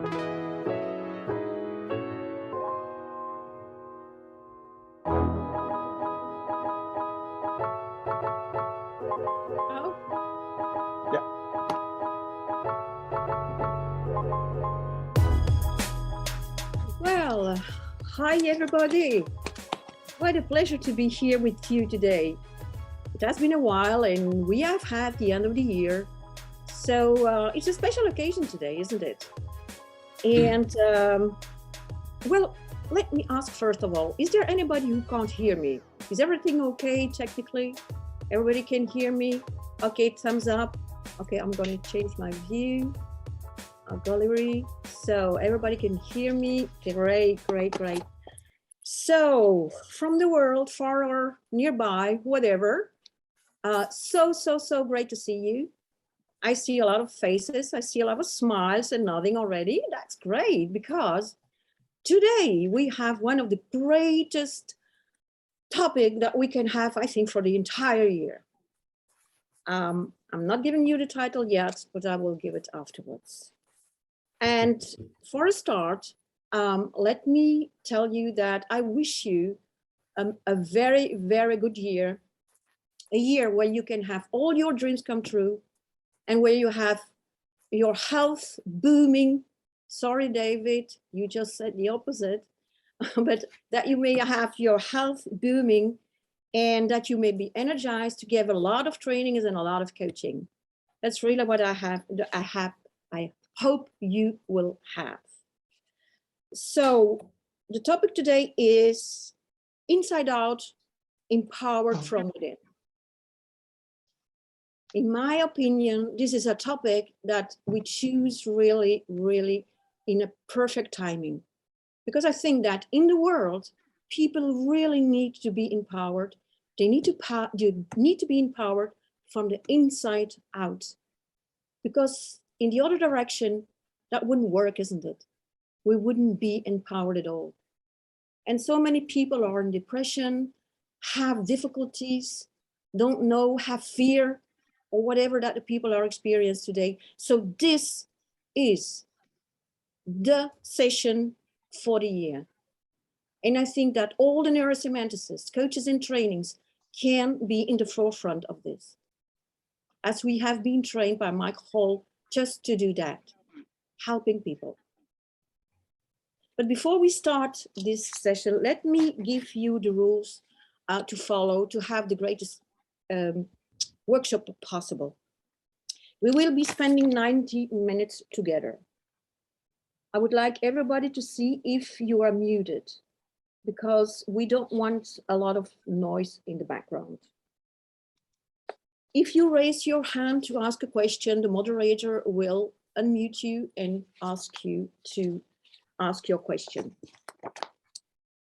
Well, hi everybody. What a pleasure to be here with you today. It has been a while and we have had the end of the year. So it's a special occasion today, isn't it? And well, let me ask first of all, is there anybody who can't hear me? Is everything okay technically? Everybody can hear me? Okay, thumbs up. Okay, I'm going to change my view. Gallery, so everybody can hear me. Great, great, great. So from the world, far or nearby, whatever, so great to see you. I see a lot of faces, I see a lot of smiles and nodding already. That's great, because today we have one of the greatest topic that we can have, I think, for the entire year. I'm not giving you the title yet, but I will give it afterwards. And for a start, let me tell you that I wish you a very, very good year, a year where you can have all your dreams come true and where you have your health booming. Sorry, David, you just said the opposite, but that you may have your health booming and that you may be energized to give a lot of trainings and a lot of coaching. That's really what I hope you will have. So the topic today is Inside Out, Empowered from Within. In my opinion, this is a topic that we choose really, really in a perfect timing, because I think that in the world, people really need to be empowered. They need to be empowered from the inside out, because in the other direction, that wouldn't work, isn't it? We wouldn't be empowered at all. And so many people are in depression, have difficulties, don't know, have fear, or whatever that the people are experiencing today. So this is the session for the year. And I think that all the neurosemanticists, coaches and trainings can be in the forefront of this, as we have been trained by Michael Hall just to do that, helping people. But before we start this session, let me give you the rules to follow to have the greatest workshop possible. We will be spending 90 minutes together. I would like everybody to see if you are muted, because we don't want a lot of noise in the background. If you raise your hand to ask a question, the moderator will unmute you and ask you to ask your question.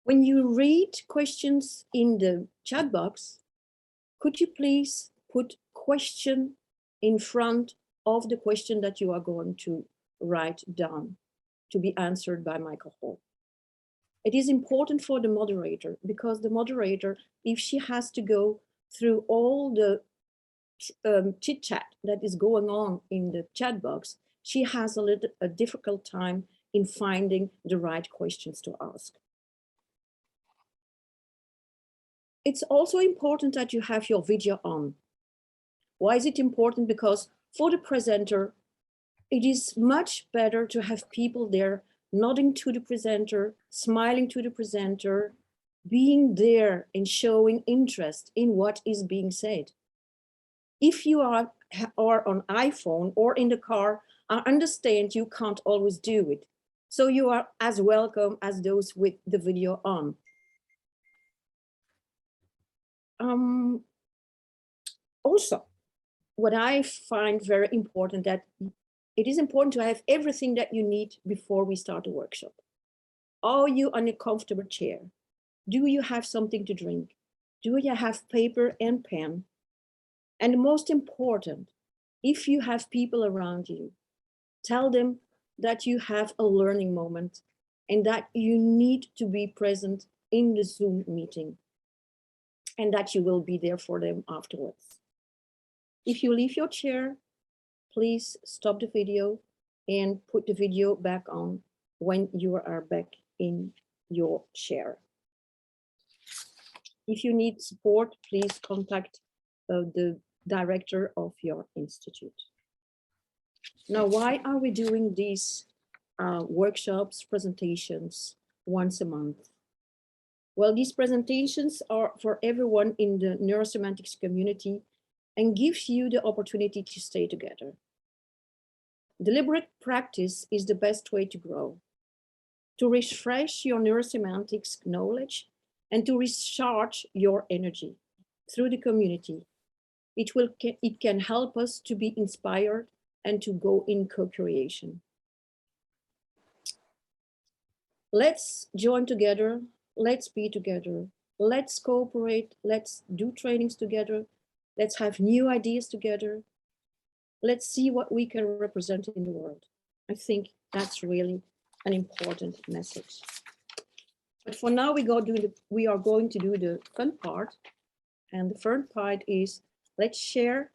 When you read questions in the chat box, could you please put question in front of the question that you are going to write down to be answered by Michael Hall? It is important for the moderator, because the moderator, if she has to go through all the chit chat that is going on in the chat box, she has a difficult time in finding the right questions to ask. It's also important that you have your video on. Why is it important? Because for the presenter, it is much better to have people there nodding to the presenter, smiling to the presenter, being there and showing interest in what is being said. If you are on iPhone or in the car, I understand you can't always do it. So you are as welcome as those with the video on. Also, what I find very important, that it is important to have everything that you need before we start the workshop. Are you on a comfortable chair? Do you have something to drink? Do you have paper and pen? And the most important, if you have people around you, tell them that you have a learning moment and that you need to be present in the Zoom meeting and that you will be there for them afterwards. If you leave your chair, please stop the video and put the video back on when you are back in your chair. If you need support, please contact the director of your institute. Now, why are we doing these workshops, presentations once a month? Well, these presentations are for everyone in the Neurosemantics community and gives you the opportunity to stay together. Deliberate practice is the best way to grow, to refresh your neurosemantics knowledge and to recharge your energy through the community. It can help us to be inspired and to go in co-creation. Let's join together. Let's be together. Let's cooperate. Let's do trainings together. Let's have new ideas together. Let's see what we can represent in the world. I think that's really an important message. But for now, we are going to do the fun part. And the fun part is, let's share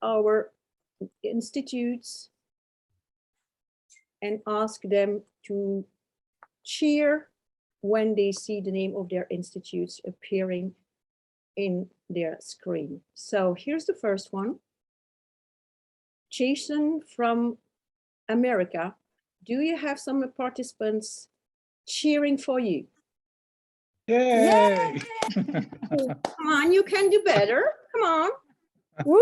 our institutes and ask them to cheer when they see the name of their institutes appearing in their screen. So here's the first one. Jason from America. Do you have some participants cheering for you? Yay! Come on, you can do better. Come on. Woo!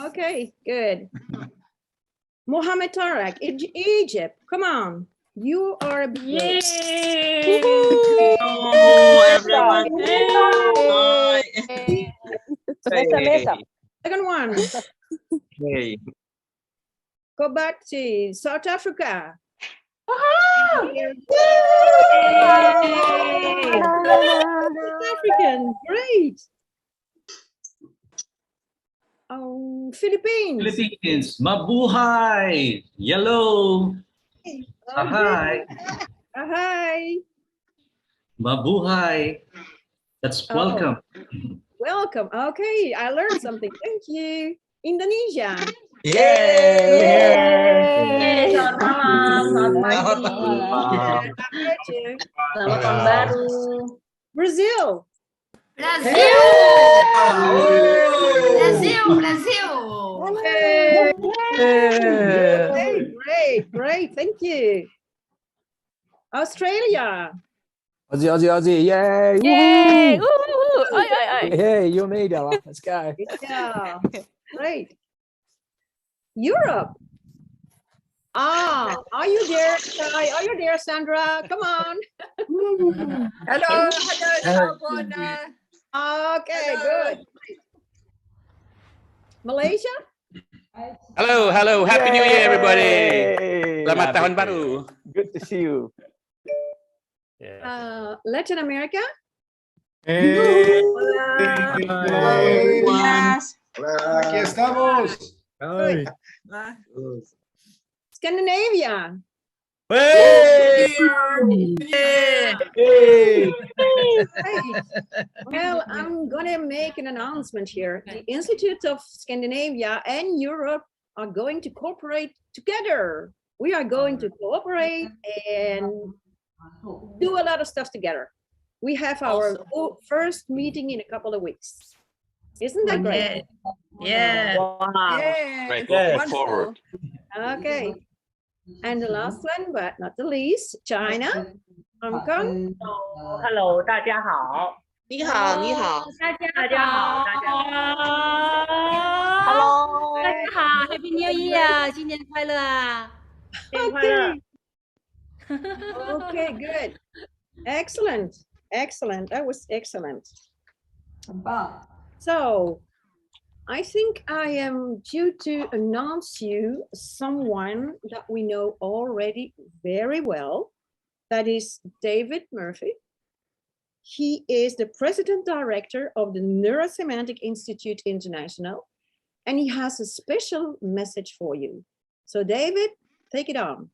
Okay, good. Mohammed Tarak, Egypt, come on. You are a Yay! Hello, everyone. Hi. Mesa. Second one. Hey. Go back to South Africa. South African, great. Philippines. Philippines, mabuhay, yellow, ahay, Hi. mabuhay. That's welcome. Welcome. Okay, I learned something. Thank you. Indonesia. Yay! Selamat malam, selamat pagi. Selamat tahun baru. Brazil. Brasil! Brasil! Brasil! Great. Thank you. Australia. Aussie, yay! Yay! Woohoo! Oi. Hey, you and me, Della. Let's go. Yeah, great. Europe. Are you there, Shai? Are you there, Sandra? Come on. Hello, Okay, good. Malaysia? Halo, Happy New Year, everybody. Selamat tahun baru. Good to see you. Latin America? Aquí estamos. Good. Scandinavia? Well, I'm gonna make an announcement here. The Institute of Scandinavia and Europe are going to cooperate together. We are going to cooperate and do a lot of stuff together. We have our first meeting in a couple of weeks. Isn't that great? Yeah. Wow. Great, looking forward. Okay. And the last one, but not the least, China, Hong Kong. Hello, 大家好。你好，你好。大家好。Hello， 大家好 ，Happy New Year， 新年快乐啊！ Okay, good. Excellent. That was excellent. So, I think I am due to announce you someone that we know already very well. That is David Murphy. He is the President Director of the Neurosemantic Institute International, and he has a special message for you. So David, take it on.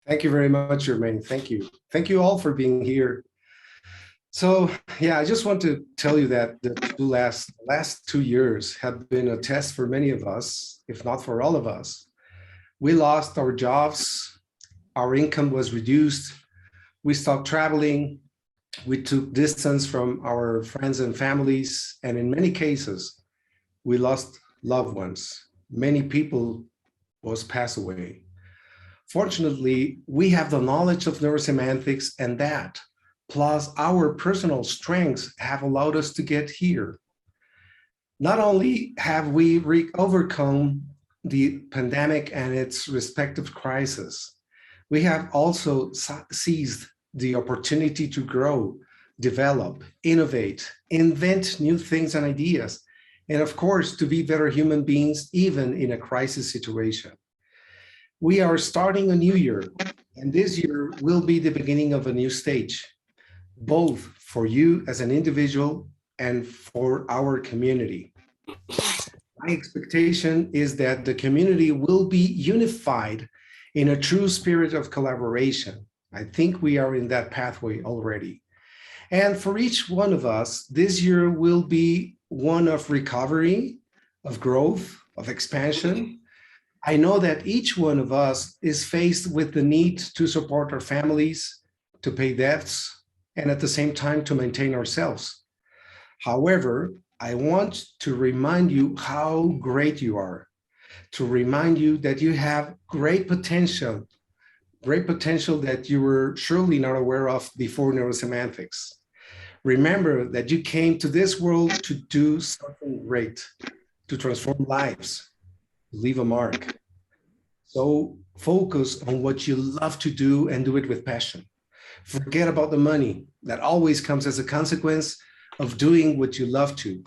Thank you very much, Germaine. Thank you. Thank you all for being here. So yeah, I just want to tell you that the last 2 years have been a test for many of us, if not for all of us. We lost our jobs, our income was reduced, we stopped traveling, we took distance from our friends and families, and in many cases, we lost loved ones. Many people was passed away. Fortunately, we have the knowledge of neurosemantics, and that, plus our personal strengths, have allowed us to get here. Not only have we overcome the pandemic and its respective crises, we have also seized the opportunity to grow, develop, innovate, invent new things and ideas, and of course, to be better human beings, even in a crisis situation. We are starting a new year, and this year will be the beginning of a new stage, both for you as an individual and for our community. My expectation is that the community will be unified in a true spirit of collaboration. I think we are in that pathway already. And for each one of us, this year will be one of recovery, of growth, of expansion. I know that each one of us is faced with the need to support our families, to pay debts, and at the same time to maintain ourselves. However, I want to remind you how great you are, to remind you that you have great potential that you were surely not aware of before neurosemantics. Remember that you came to this world to do something great, to transform lives, to leave a mark. So focus on what you love to do and do it with passion. Forget about the money that always comes as a consequence of doing what you love to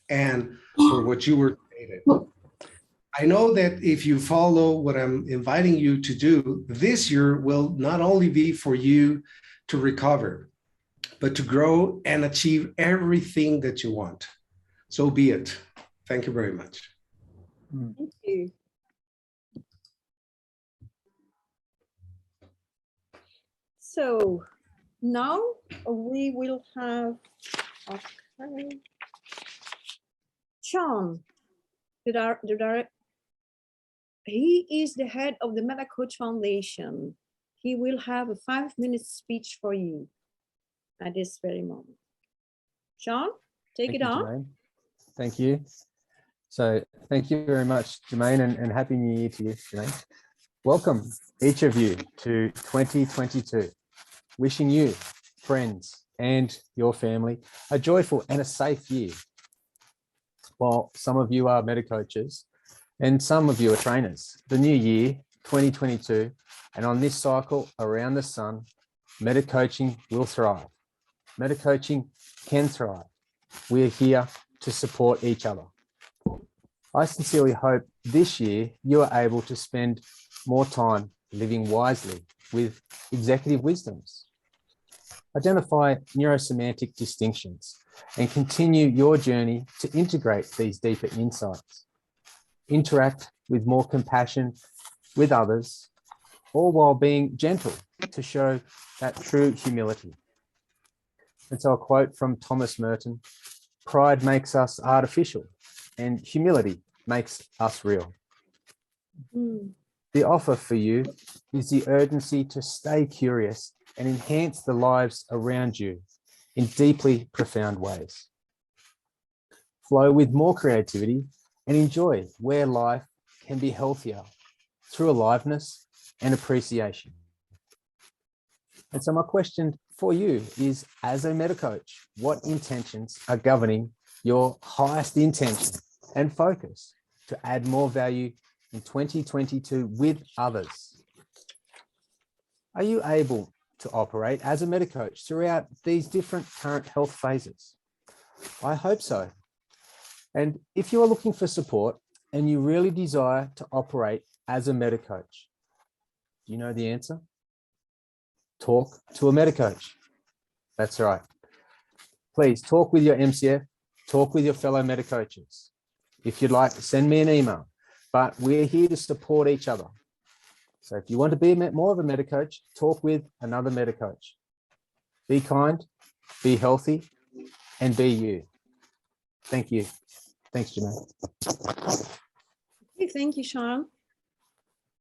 and for what you were created. I know that if you follow what I'm inviting you to do, this year will not only be for you to recover, but to grow and achieve everything that you want. So be it. Thank you very much. Thank you. So now we will have Sean, he is the head of the Meta Coach Foundation. He will have a 5-minute speech for you at this very moment. Sean, take it on. Jermaine. Thank you. So thank you very much, Jermaine, and Happy New Year to you, Jermaine. Welcome, each of you, to 2022. Wishing you, friends, and your family a joyful and a safe year. While some of you are meta coaches and some of you are trainers, the new year, 2022, and on this cycle around the sun, meta coaching will thrive. Meta coaching can thrive. We are here to support each other. I sincerely hope this year you are able to spend more time living wisely with executive wisdoms. Identify neurosemantic distinctions and continue your journey to integrate these deeper insights. Interact with more compassion with others, all while being gentle to show that true humility. And so a quote from Thomas Merton: "Pride makes us artificial and humility makes us real." The offer for you is the urgency to stay curious and enhance the lives around you in deeply profound ways. Flow with more creativity and enjoy where life can be healthier through aliveness and appreciation. And so my question for you is, as a meta coach, what intentions are governing your highest intention and focus to add more value in 2022 with others? Are you able to operate as a meta coach throughout these different current health phases? I hope so. And if you are looking for support and you really desire to operate as a meta coach, do you know the answer? Talk to a meta coach. That's right. Please talk with your MCF, talk with your fellow meta coaches. If you'd like, send me an email, but we're here to support each other. So if you want to be more of a meta coach, talk with another meta coach. Be kind, be healthy, and be you. Thank you. Thanks, Jermaine. Okay, thank you, Sean.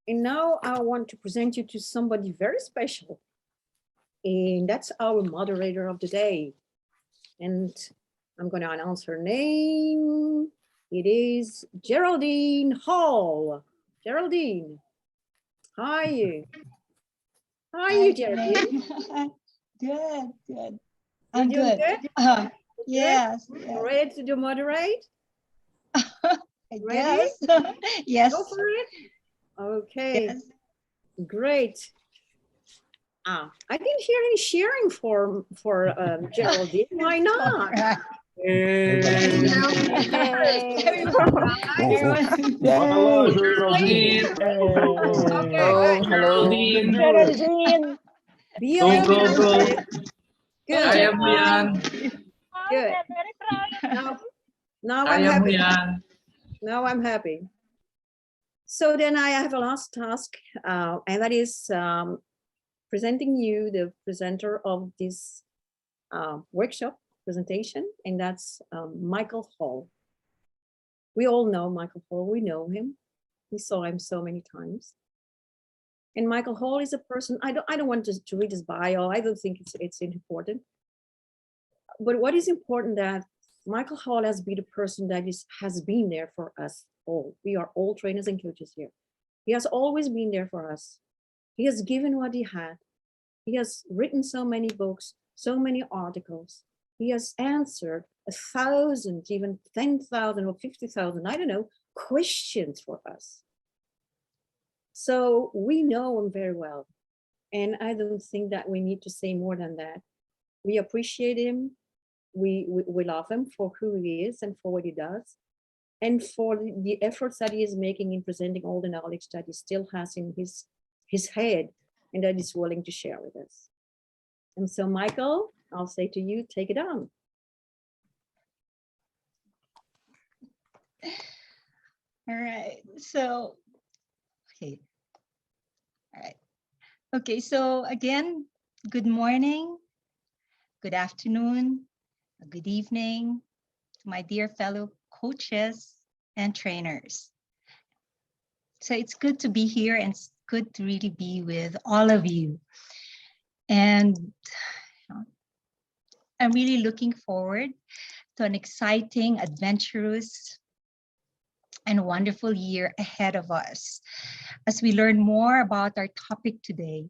And now I want to present you to somebody very special. And that's our moderator of the day. And I'm going to announce her name. It is Geraldine Hall. Geraldine, hi. Hi, Geraldine. Good. You're I'm doing good. Yes. Ready to do moderate? Ready? Yes. Yes. Go for it. Okay, Yes. great. I didn't hear any sharing for Geraldine. Why not? Hello, Geraldine. Okay, Geraldine. Geraldine. Go. Good. Kaya mo yan. Good. Very proud. Now I'm Kaya mo happy. yan. Now I'm happy. So then I have a last task, and that is presenting you the presenter of this workshop presentation, and that's Michael Hall. We all know Michael Hall. We know him. We saw him so many times. And Michael Hall is a person, I don't want to read his bio. I don't think it's important. But what is important that Michael Hall has been a person that has been there for us all. We are all trainers and coaches here. He has always been there for us. He has given what he had. He has written so many books, so many articles. He has answered 1,000, even 10,000 or 50,000, I don't know, questions for us. So we know him very well. And I don't think that we need to say more than that. We appreciate him. We love him for who he is and for what he does, and for the efforts that he is making in presenting all the knowledge that he still has in his head and that he's willing to share with us. And so, Michael, I'll say to you, take it on. All right. So, okay. All right. Okay. So again, good morning, good afternoon, good evening to my dear fellow coaches and trainers. So it's good to be here and it's good to really be with all of you. And I'm really looking forward to an exciting, adventurous, and wonderful year ahead of us as we learn more about our topic today,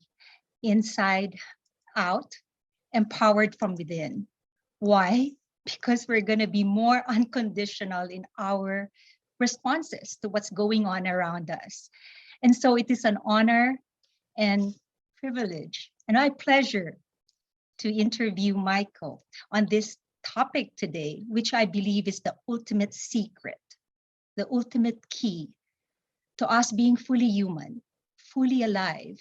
inside out, empowered from within. Why? Because we're going to be more unconditional in our responses to what's going on around us. And so it is an honor and privilege and my pleasure to interview Michael on this topic today, which I believe is the ultimate secret, the ultimate key to us being fully human, fully alive,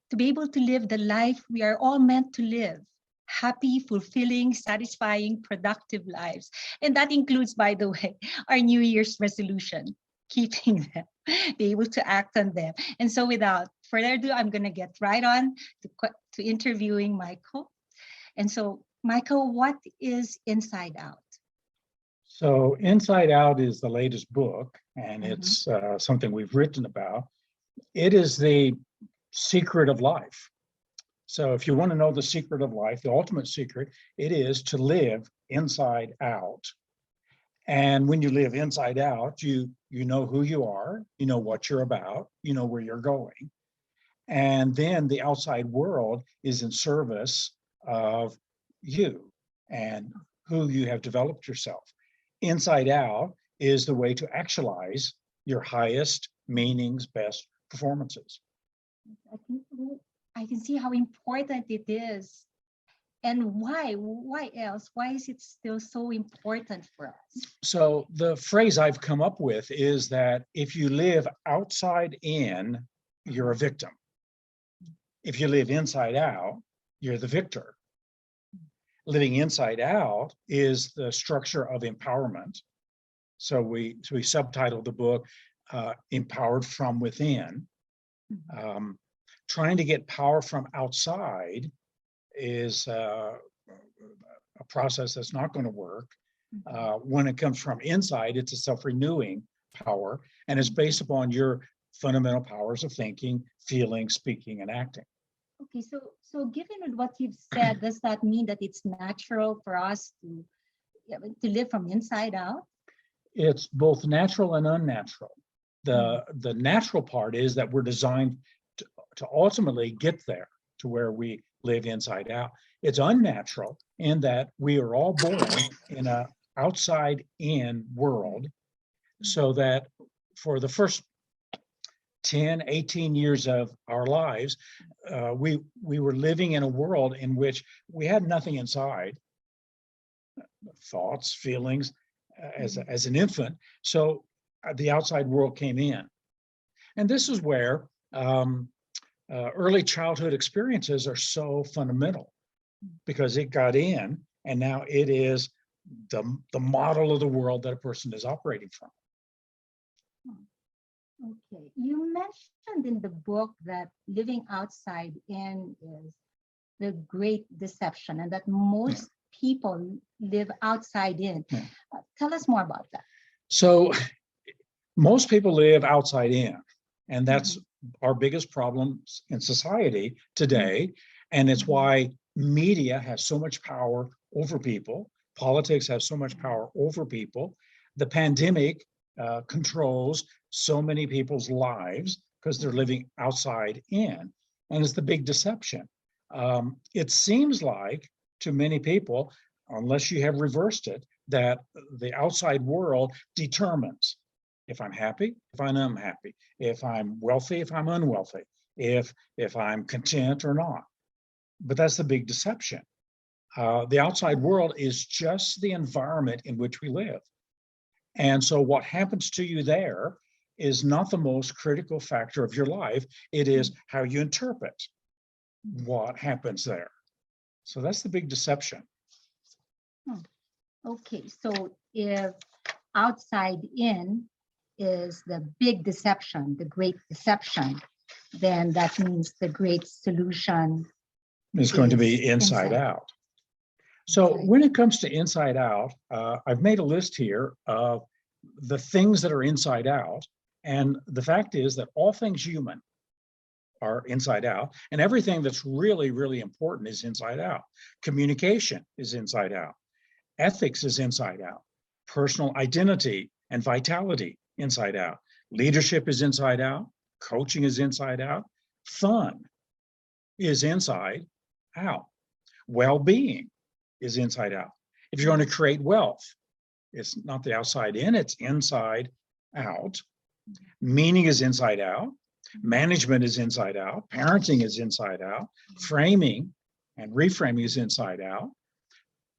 to be able to live the life we are all meant to live. Happy, fulfilling, satisfying, productive lives. And that includes, by the way, our New Year's resolution, keeping them, be able to act on them. And so without further ado, I'm going to get right on to interviewing Michael. And so, Michael, what is Inside Out? So Inside Out is the latest book, and it's something we've written about. It is the secret of life. So if you want to know the secret of life, the ultimate secret, it is to live inside out. And when you live inside out, you know who you are, you know what you're about, you know where you're going. And then the outside world is in service of you and who you have developed yourself. Inside out is the way to actualize your highest meanings, best performances. I can see how important it is. And why else? Why is it still so important for us? So the phrase I've come up with is that if you live outside in, you're a victim. If you live inside out, you're the victor. Living inside out is the structure of empowerment. So we subtitled the book, Empowered from Within. Trying to get power from outside is a process that's not going to work. When it comes from inside, it's a self-renewing power, and it's based upon your fundamental powers of thinking, feeling, speaking, and acting. Okay, so given what you've said, does that mean that it's natural for us to live from inside out? It's both natural and unnatural. The natural part is that we're designed to ultimately get there to where we live inside out. It's unnatural in that we are all born in a outside in world, so that for the first 10, 18 years of our lives, we were living in a world in which we had nothing inside, thoughts, feelings, as an infant. So the outside world came in. And this is where early childhood experiences are so fundamental, because it got in and now it is the model of the world that a person is operating from. Okay, you mentioned in the book that living outside in is the great deception, and that most people live outside in. Tell us more about that. So most people live outside in, and that's our biggest problem in society today. And it's why media has so much power over people. Politics has so much power over people. The pandemic controls so many people's lives because they're living outside in, and it's the big deception. It seems like to many people, unless you have reversed it, that the outside world determines if I'm happy, if I'm unhappy, if I'm wealthy, if I'm unwealthy, if I'm content or not. But that's the big deception. The outside world is just the environment in which we live. And so what happens to you there is not the most critical factor of your life. It is how you interpret what happens there. So that's the big deception. Okay, so if outside in is the big deception, the great deception, then that means the great solution is going to be inside out. So when it comes to inside out, I've made a list here of the things that are inside out. And the fact is that all things human are inside out, and everything that's really, really important is inside out. Communication is inside out. Ethics is inside out. Personal identity and vitality, inside out. Leadership is inside out. Coaching is inside out. Fun is inside out. Well-being is inside out. If you're going to create wealth, it's not the outside in, it's inside out. Meaning is inside out. Management is inside out. Parenting is inside out. Framing and reframing is inside out.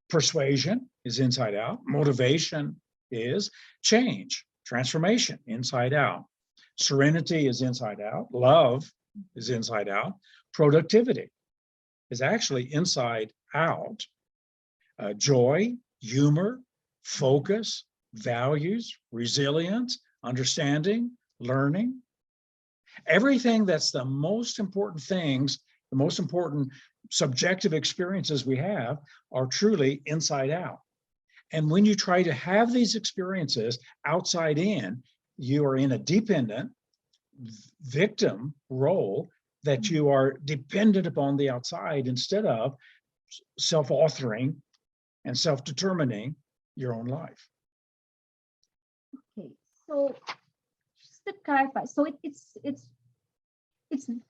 Persuasion is inside out. Motivation is change, transformation, inside out. Serenity is inside out. Love is inside out. Productivity is actually inside out. Joy, humor, focus, values, resilience, understanding, learning. Everything that's the most important things, the most important subjective experiences we have are truly inside out. And when you try to have these experiences outside in, you are in a dependent victim role that you are dependent upon the outside instead of self-authoring and self-determining your own life. Okay, so just to clarify, so it's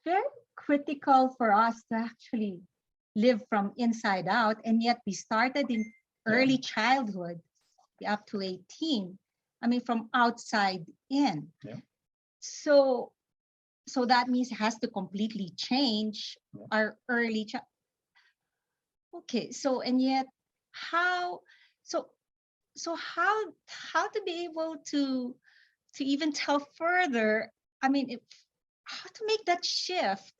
very critical for us to actually live from inside out, and yet we started in early childhood up to 18. I mean, from outside in. Yeah. So that means it has to completely change our early child. Okay, so and yet how how to be able to even tell further, I mean, how to make that shift?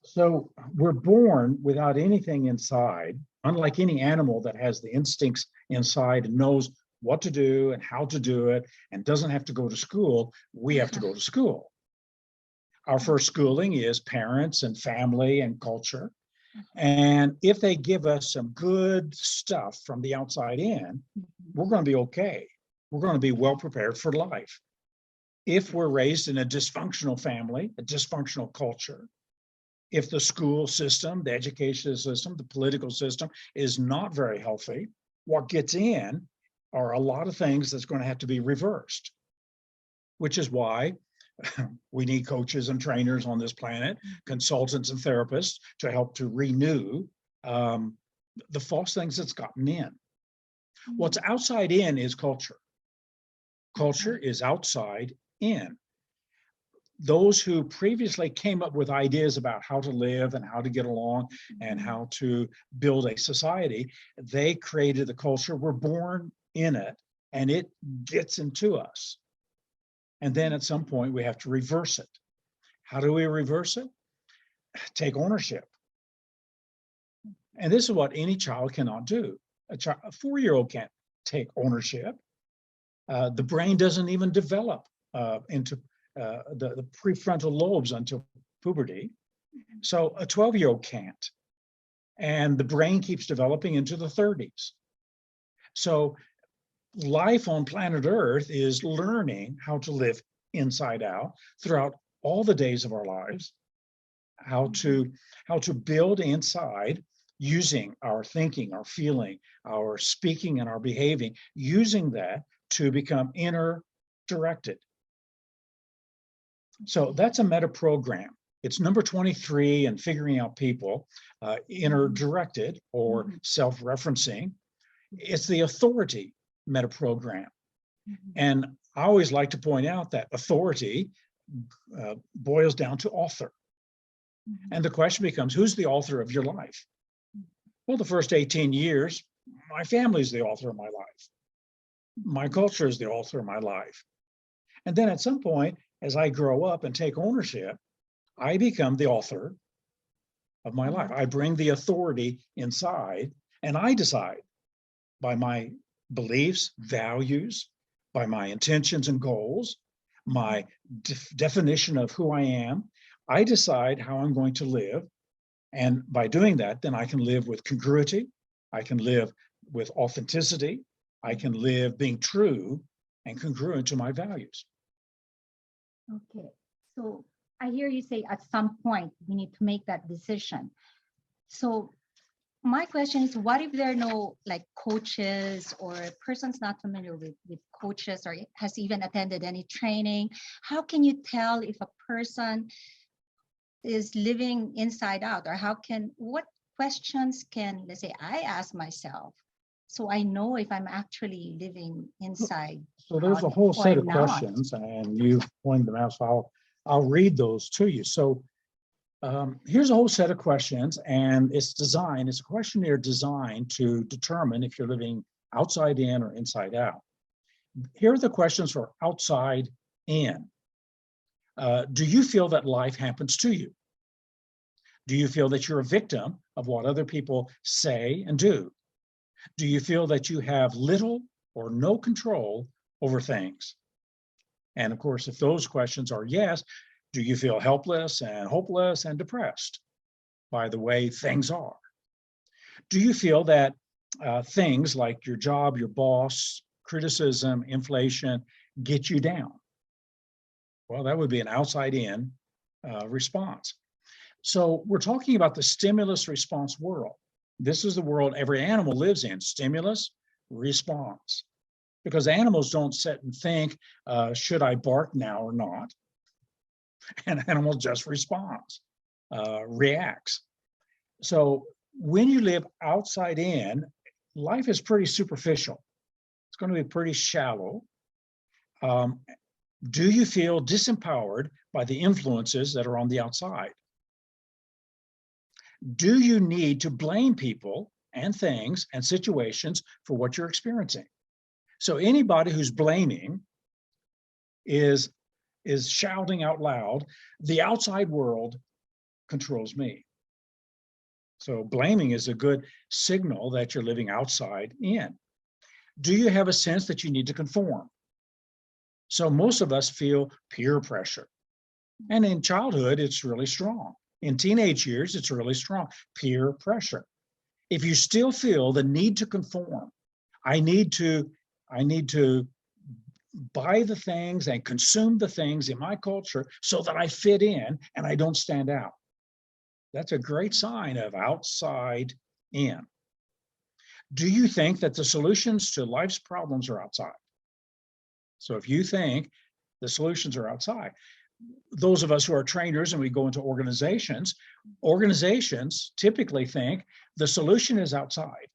So we're born without anything inside, unlike any animal that has the instincts inside and knows what to do and how to do it and doesn't have to go to school. We have to go to school. Our first schooling is parents and family and culture. And if they give us some good stuff from the outside in, we're going to be okay. We're going to be well prepared for life. If we're raised in a dysfunctional family, a dysfunctional culture, if the school system, the education system, the political system is not very healthy, what gets in are a lot of things that's going to have to be reversed, which is why we need coaches and trainers on this planet, consultants and therapists to help to renew the false things that's gotten in. What's outside in is culture. Culture is outside in. Those who previously came up with ideas about how to live and how to get along and how to build a society, they created the culture. We're born in it and it gets into us. And then at some point we have to reverse it. How do we reverse it? Take ownership. And this is what any child cannot do. A 4-year-old can't take ownership. The brain doesn't even develop into the prefrontal lobes until puberty. So a 12-year-old can't. And the brain keeps developing into the 30s. So life on planet Earth is learning how to live inside out throughout all the days of our lives, how to build inside using our thinking, our feeling, our speaking, and our behaving, using that to become inner directed. So that's a meta program. It's number 23 in figuring out people, inner directed or self-referencing. It's the authority meta program. And I always like to point out that authority boils down to author. And the question becomes, who's the author of your life? Well, the first 18 years, my family is the author of my life. My culture is the author of my life. And then at some point, as I grow up and take ownership, I become the author of my life. I bring the authority inside and I decide by my beliefs, values, by my intentions and goals, my definition of who I am. I decide how I'm going to live. And by doing that, then I can live with congruity. I can live with authenticity. I can live being true and congruent to my values. Okay, so I hear you say at some point we need to make that decision. So my question is, what if there are no like coaches or persons not familiar with coaches or has even attended any training? How can you tell if a person is living inside out, or what questions can, let's say, I ask myself so I know if I'm actually living inside? So there's a whole set of not. questions and you've pointed them out, so I'll read those to you. So here's a whole set of questions, and it's a questionnaire designed to determine if you're living outside in or inside out. Here are the questions for outside in. Do you feel that life happens to you? Do you feel that you're a victim of what other people say and do? Do you feel that you have little or no control over things? And of course, if those questions are yes, do you feel helpless and hopeless and depressed by the way things are? Do you feel that things like your job, your boss, criticism, inflation get you down? Well, that would be an outside-in response. So we're talking about the stimulus response world. This is the world every animal lives in, stimulus, response. Because animals don't sit and think, should I bark now or not? An animal just responds, reacts. So when you live outside in, life is pretty superficial. It's going to be pretty shallow. Do you feel disempowered by the influences that are on the outside? Do you need to blame people and things and situations for what you're experiencing? So anybody who's blaming is shouting out loud, the outside world controls me. So blaming is a good signal that you're living outside in. Do you have a sense that you need to conform? So most of us feel peer pressure. And in childhood, it's really strong. In teenage years, it's really strong. Peer pressure. If you still feel the need to conform, I need to buy the things and consume the things in my culture so that I fit in and I don't stand out. That's a great sign of outside in. Do you think that the solutions to life's problems are outside? So if you think the solutions are outside, those of us who are trainers and we go into organizations typically think the solution is outside.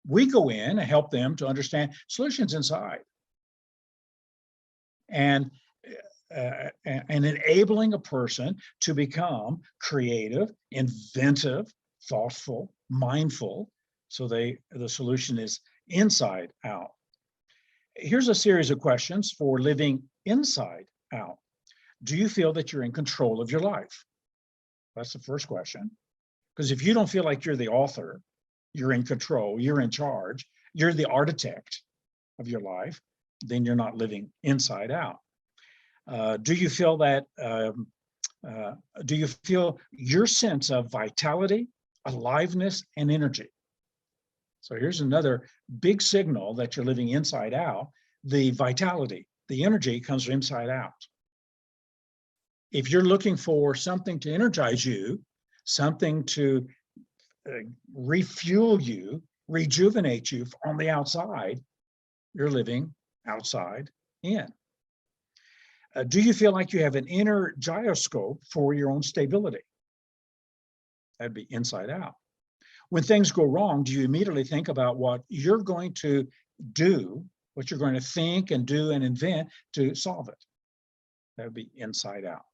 We go in and help them to understand solutions inside. And enabling a person to become creative, inventive, thoughtful, mindful, so the solution is inside out. Here's a series of questions for living inside out. Do you feel that you're in control of your life? That's the first question. Because if you don't feel like you're the author, you're in control, you're in charge, you're the architect of your life, then you're not living inside out. Do you feel that, do you feel your sense of vitality, aliveness, and energy? So here's another big signal that you're living inside out. The vitality, the energy comes from inside out. If you're looking for something to energize you, something to refuel you, rejuvenate you on the outside, you're living outside in. Do you feel like you have an inner gyroscope for your own stability? That'd be inside out. When things go wrong, do you immediately think about what you're going to do, what you're going to think and do and invent to solve it? That would be inside out.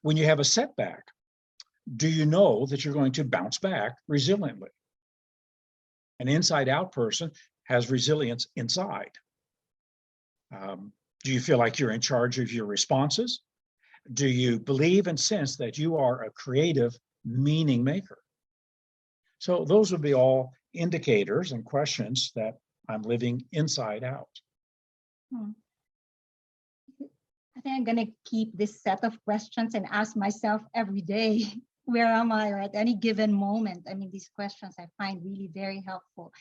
When you have a setback, do you know that you're going to bounce back resiliently? An inside out person has resilience inside. Do you feel like you're in charge of your responses? Do you believe and sense that you are a creative meaning maker? So those would be all indicators and questions that I'm living inside out. I think I'm going to keep this set of questions and ask myself every day, where am I at any given moment? I mean, these questions I find really very helpful.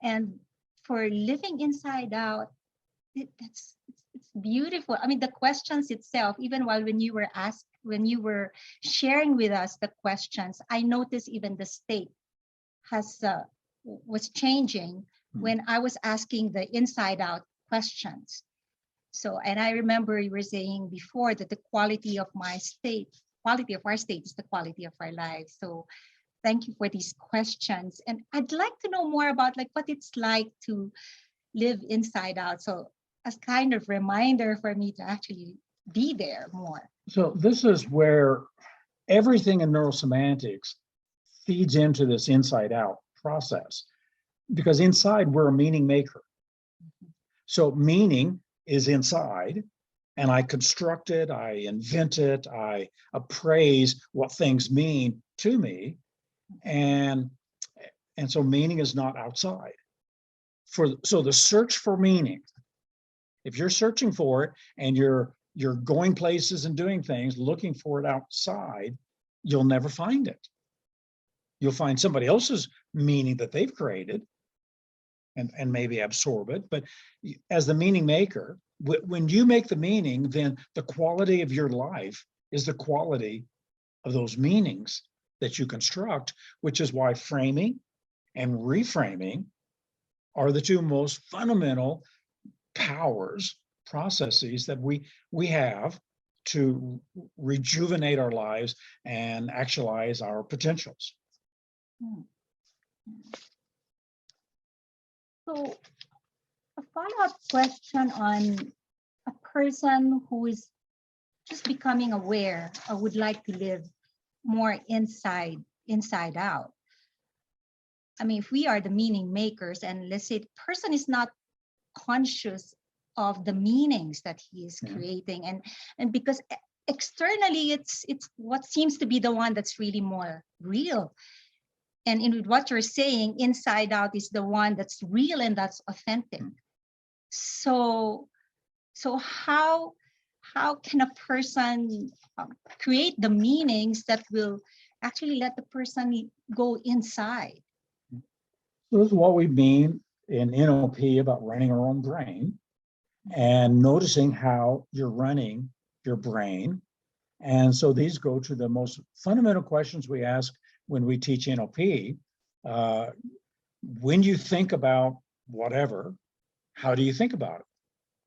And for living inside out, it's beautiful. I mean, the questions itself, even when you were sharing with us the questions, I noticed even the state was changing when I was asking the inside out questions. So, and I remember you were saying before that the quality of our state is the quality of our lives. So thank you for these questions. And I'd like to know more about what it's like to live inside out. So as kind of reminder for me to actually be there more. So this is where everything in neurosemantics feeds into this inside out process, because inside we're a meaning maker. So meaning is inside, and I construct it, I invent it, I appraise what things mean to me, and so meaning is not outside. So the search for meaning, if you're searching for it and you're going places and doing things, looking for it outside, you'll never find it. You'll find somebody else's meaning that they've created and maybe absorb it. But as the meaning maker, when you make the meaning, then the quality of your life is the quality of those meanings that you construct, which is why framing and reframing are the two most fundamental processes that we have to rejuvenate our lives and actualize our potentials. So a follow-up question on a person who is just becoming aware or would like to live more inside out. I mean, if we are the meaning makers and let's say the person is not conscious of the meanings that he is creating, and because externally it's what seems to be the one that's really more real, and in what you're saying, inside out is the one that's real and that's authentic. So how how can a person create the meanings that will actually let the person go inside? This is what we mean in NLP about running our own brain and noticing how you're running your brain. And so these go to the most fundamental questions we ask when we teach NLP. When you think about whatever, how do you think about it?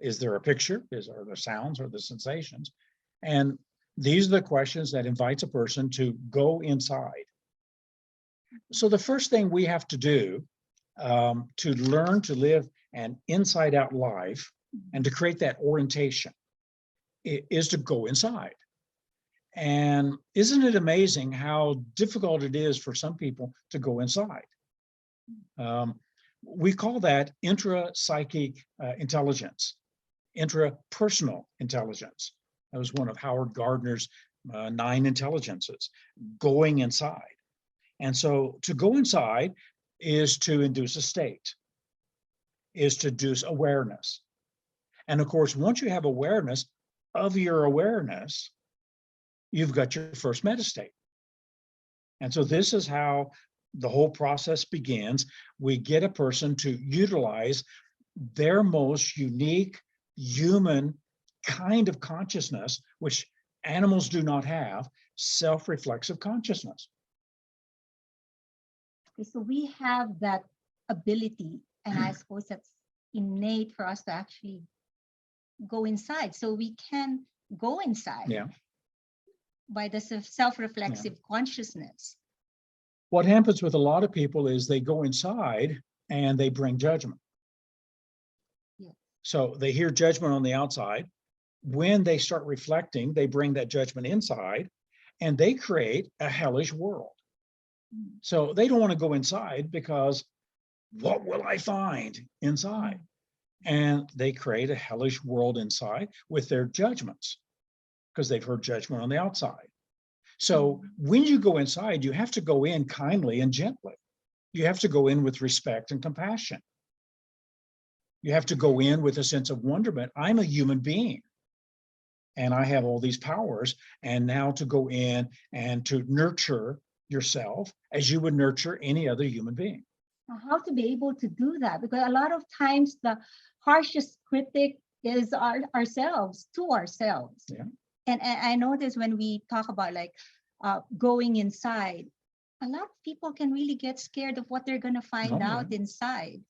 Is there a picture? Are there sounds or the sensations? And these are the questions that invites a person to go inside. So the first thing we have to do to learn to live an inside out life and to create that orientation is to go inside. And isn't it amazing how difficult it is for some people to go inside? We call that intrapsychic intelligence, intrapersonal intelligence. That was one of Howard Gardner's 9 intelligences, going inside. And so to go inside is to induce a state, is to induce awareness. And of course, once you have awareness of your awareness, you've got your first metastate. And so this is how the whole process begins. We get a person to utilize their most unique human kind of consciousness, which animals do not have, self-reflexive consciousness. So we have that ability, and I suppose that's innate for us to actually go inside. So we can go inside by the self-reflexive consciousness. What happens with a lot of people is they go inside and they bring judgment. So they hear judgment on the outside. When they start reflecting, they bring that judgment inside and they create a hellish world. So they don't want to go inside because what will I find inside? And they create a hellish world inside with their judgments because they've heard judgment on the outside. So when you go inside, you have to go in kindly and gently. You have to go in with respect and compassion. You have to go in with a sense of wonderment. I'm a human being and I have all these powers. And now to go in and to nurture yourself as you would nurture any other human being. How to be able to do that? Because a lot of times the harshest critic is ourselves, to ourselves. Yeah. And I notice when we talk about like going inside, a lot of people can really get scared of what they're going to find out inside.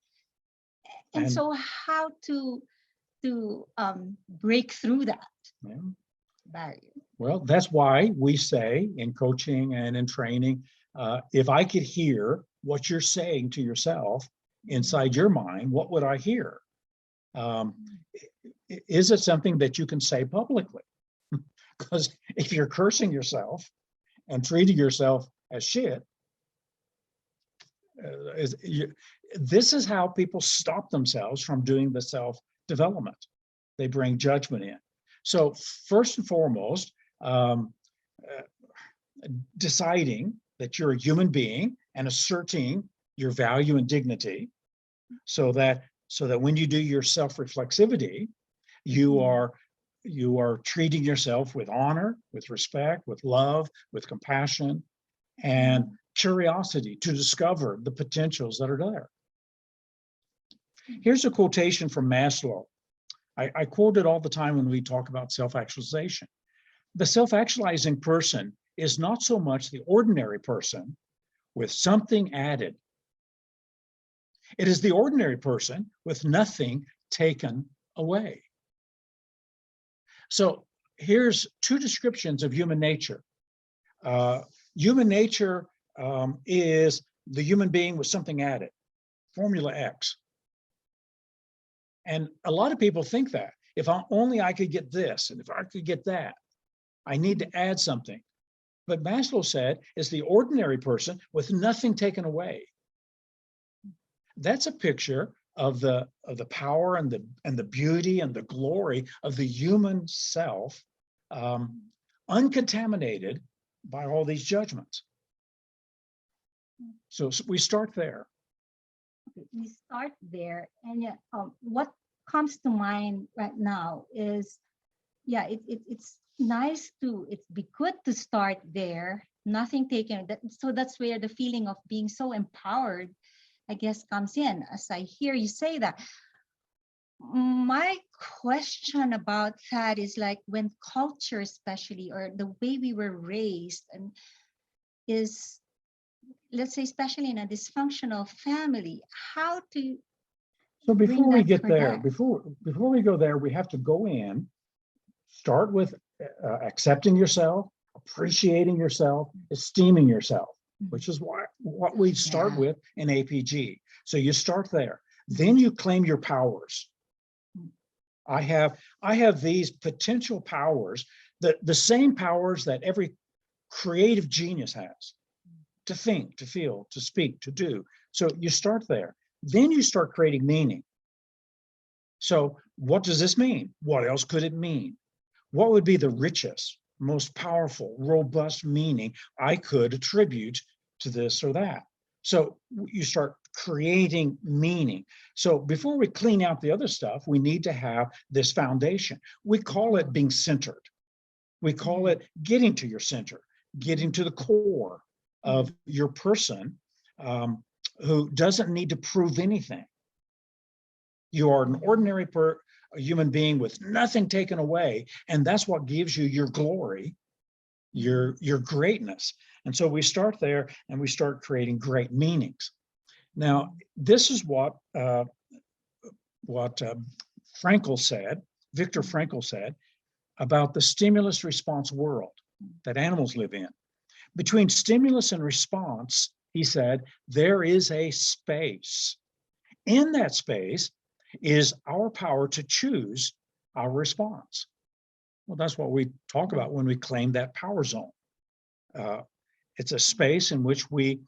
And so how to break through that barrier? Well, that's why we say in coaching and in training, if I could hear what you're saying to yourself inside your mind, what would I hear? Is it something that you can say publicly? Because if you're cursing yourself and treating yourself as shit, this is how people stop themselves from doing the self-development. They bring judgment in. So first and foremost, deciding that you're a human being and asserting your value and dignity so that when you do your self-reflexivity, you are treating yourself with honor, with respect, with love, with compassion, and curiosity to discover the potentials that are there. Here's a quotation from Maslow. I quote it all the time when we talk about self-actualization. The self-actualizing person is not so much the ordinary person with something added. It is the ordinary person with nothing taken away. So here's 2 descriptions of human nature. Human nature is the human being with something added, formula X. And a lot of people think that if only I could get this, and if I could get that, I need to add something. But Maslow said it's the ordinary person with nothing taken away. That's a picture of the power and the beauty and the glory of the human self, uncontaminated by all these judgments. So we start there. We start there, and yet what comes to mind right now is yeah, it's nice to, it's be good to start there, nothing taken. So that's where the feeling of being so empowered, I guess, comes in. As I hear you say that, my question about that is like when culture, especially, or the way we were raised, and is, let's say, especially in a dysfunctional family, how to So bring before we that get for there, them? before we go there, we have to go in, start with accepting yourself, appreciating yourself, esteeming yourself, which is what we start Yeah. with in APG. So you start there. Then you claim your powers. I have these potential powers, the same powers that every creative genius has, to think, to feel, to speak, to do. So you start there. Then you start creating meaning. So what does this mean? What else could it mean? What would be the richest, most powerful, robust meaning I could attribute to this or that? So you start creating meaning. So before we clean out the other stuff, we need to have this foundation. We call it being centered. We call it getting to your center, getting to the core of your person, who doesn't need to prove anything. You are an ordinary a human being with nothing taken away, and that's what gives you your glory, your greatness. And so we start there, and we start creating great meanings. Now, this is what Frankl said, Viktor Frankl said, about the stimulus response world that animals live in. Between stimulus and response, he said, there is a space. In that space is our power to choose our response. Well, that's what we talk about when we claim that power zone. It's a space in which we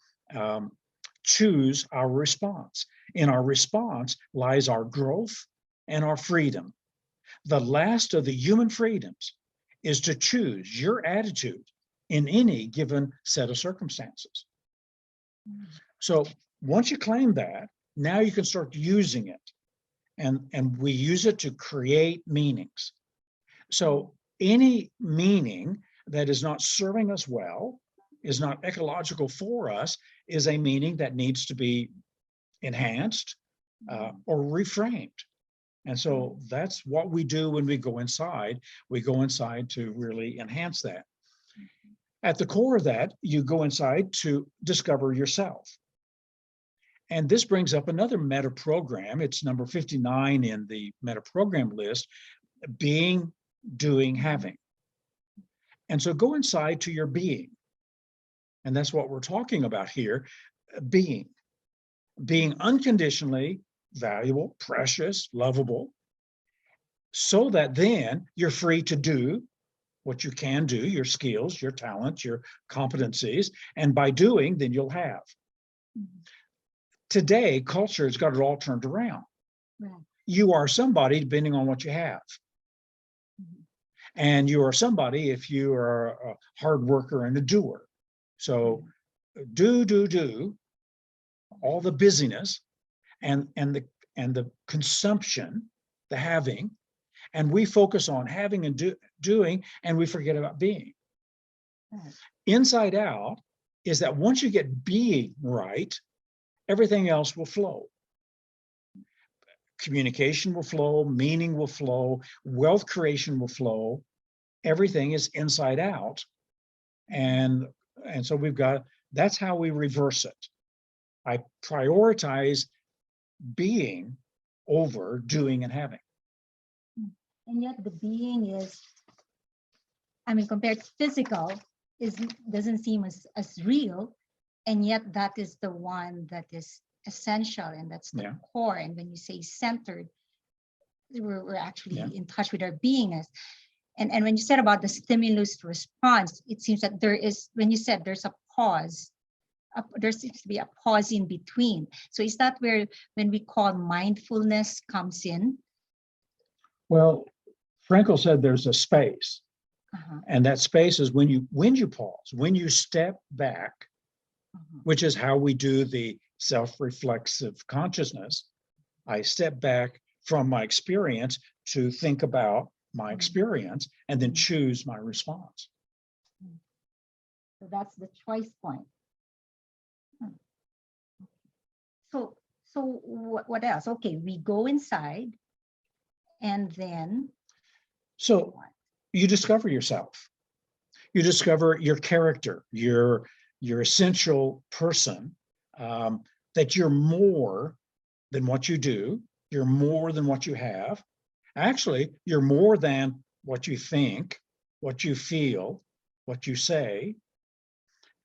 choose our response. In our response lies our growth and our freedom. The last of the human freedoms is to choose your attitude in any given set of circumstances. So once you claim that, now you can start using it. And we use it to create meanings. So any meaning that is not serving us well, is not ecological for us, is a meaning that needs to be enhanced or reframed. And so that's what we do when we go inside. We go inside to really enhance that. At the core of that, you go inside to discover yourself. And this brings up another meta program. It's number 59 in the meta program list, being, doing, having. And so go inside to your being. And that's what we're talking about here, being unconditionally valuable, precious, lovable, so that then you're free to do what you can do, your skills, your talents, your competencies, and by doing, then you'll have. Today, culture has got it all turned around. Right. You are somebody depending on what you have. And you are somebody if you are a hard worker and a doer. So do all the busyness and the consumption, the having, and we focus on having and doing, and we forget about being. Right. Inside out is that once you get being right, everything else will flow. Communication will flow, meaning will flow, wealth creation will flow. Everything is inside out. And so we've got, that's how we reverse it. I prioritize being over doing and having. And yet the being is, I mean, compared to physical, doesn't seem as real. And yet that is the one that is essential, and that's the core. And when you say centered, we're actually in touch with our beingness. And when you said about the stimulus response, it seems that there is, when you said there's a pause, there seems to be a pause in between. So is that where, when we call mindfulness comes in? Well, Frankl said there's a space. And that space is when you pause, when you step back, which is how we do the self-reflexive consciousness. I step back from my experience to think about my experience and then choose my response. So that's the choice point. So what else? Okay, we go inside, and then so you discover yourself. You discover your character, your essential person, that you're more than what you do. You're more than what you have. Actually, you're more than what you think, what you feel, what you say.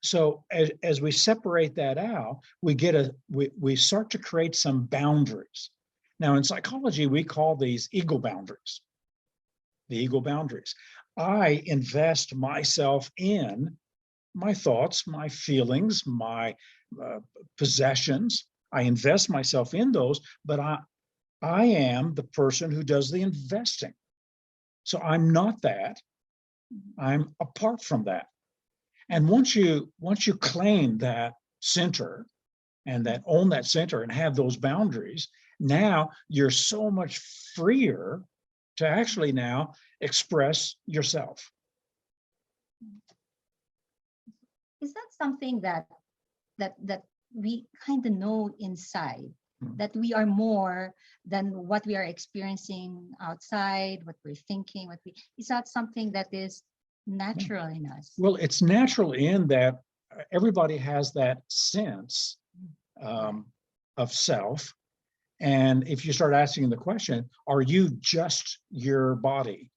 So as we separate that out, we start to create some boundaries. Now in psychology, we call these ego boundaries. The ego boundaries. I invest myself in my thoughts, my feelings, my possessions. I invest myself in those, but I am the person who does the investing. So I'm not that. I'm apart from that. And once you claim that center and that own that center and have those boundaries, now you're so much freer to actually now express yourself. Is that something that we kind of know inside, that we are more than what we are experiencing outside, what we're thinking, is that something that is natural in us? Well, it's natural in that everybody has that sense of self. And if you start asking the question, are you just your body?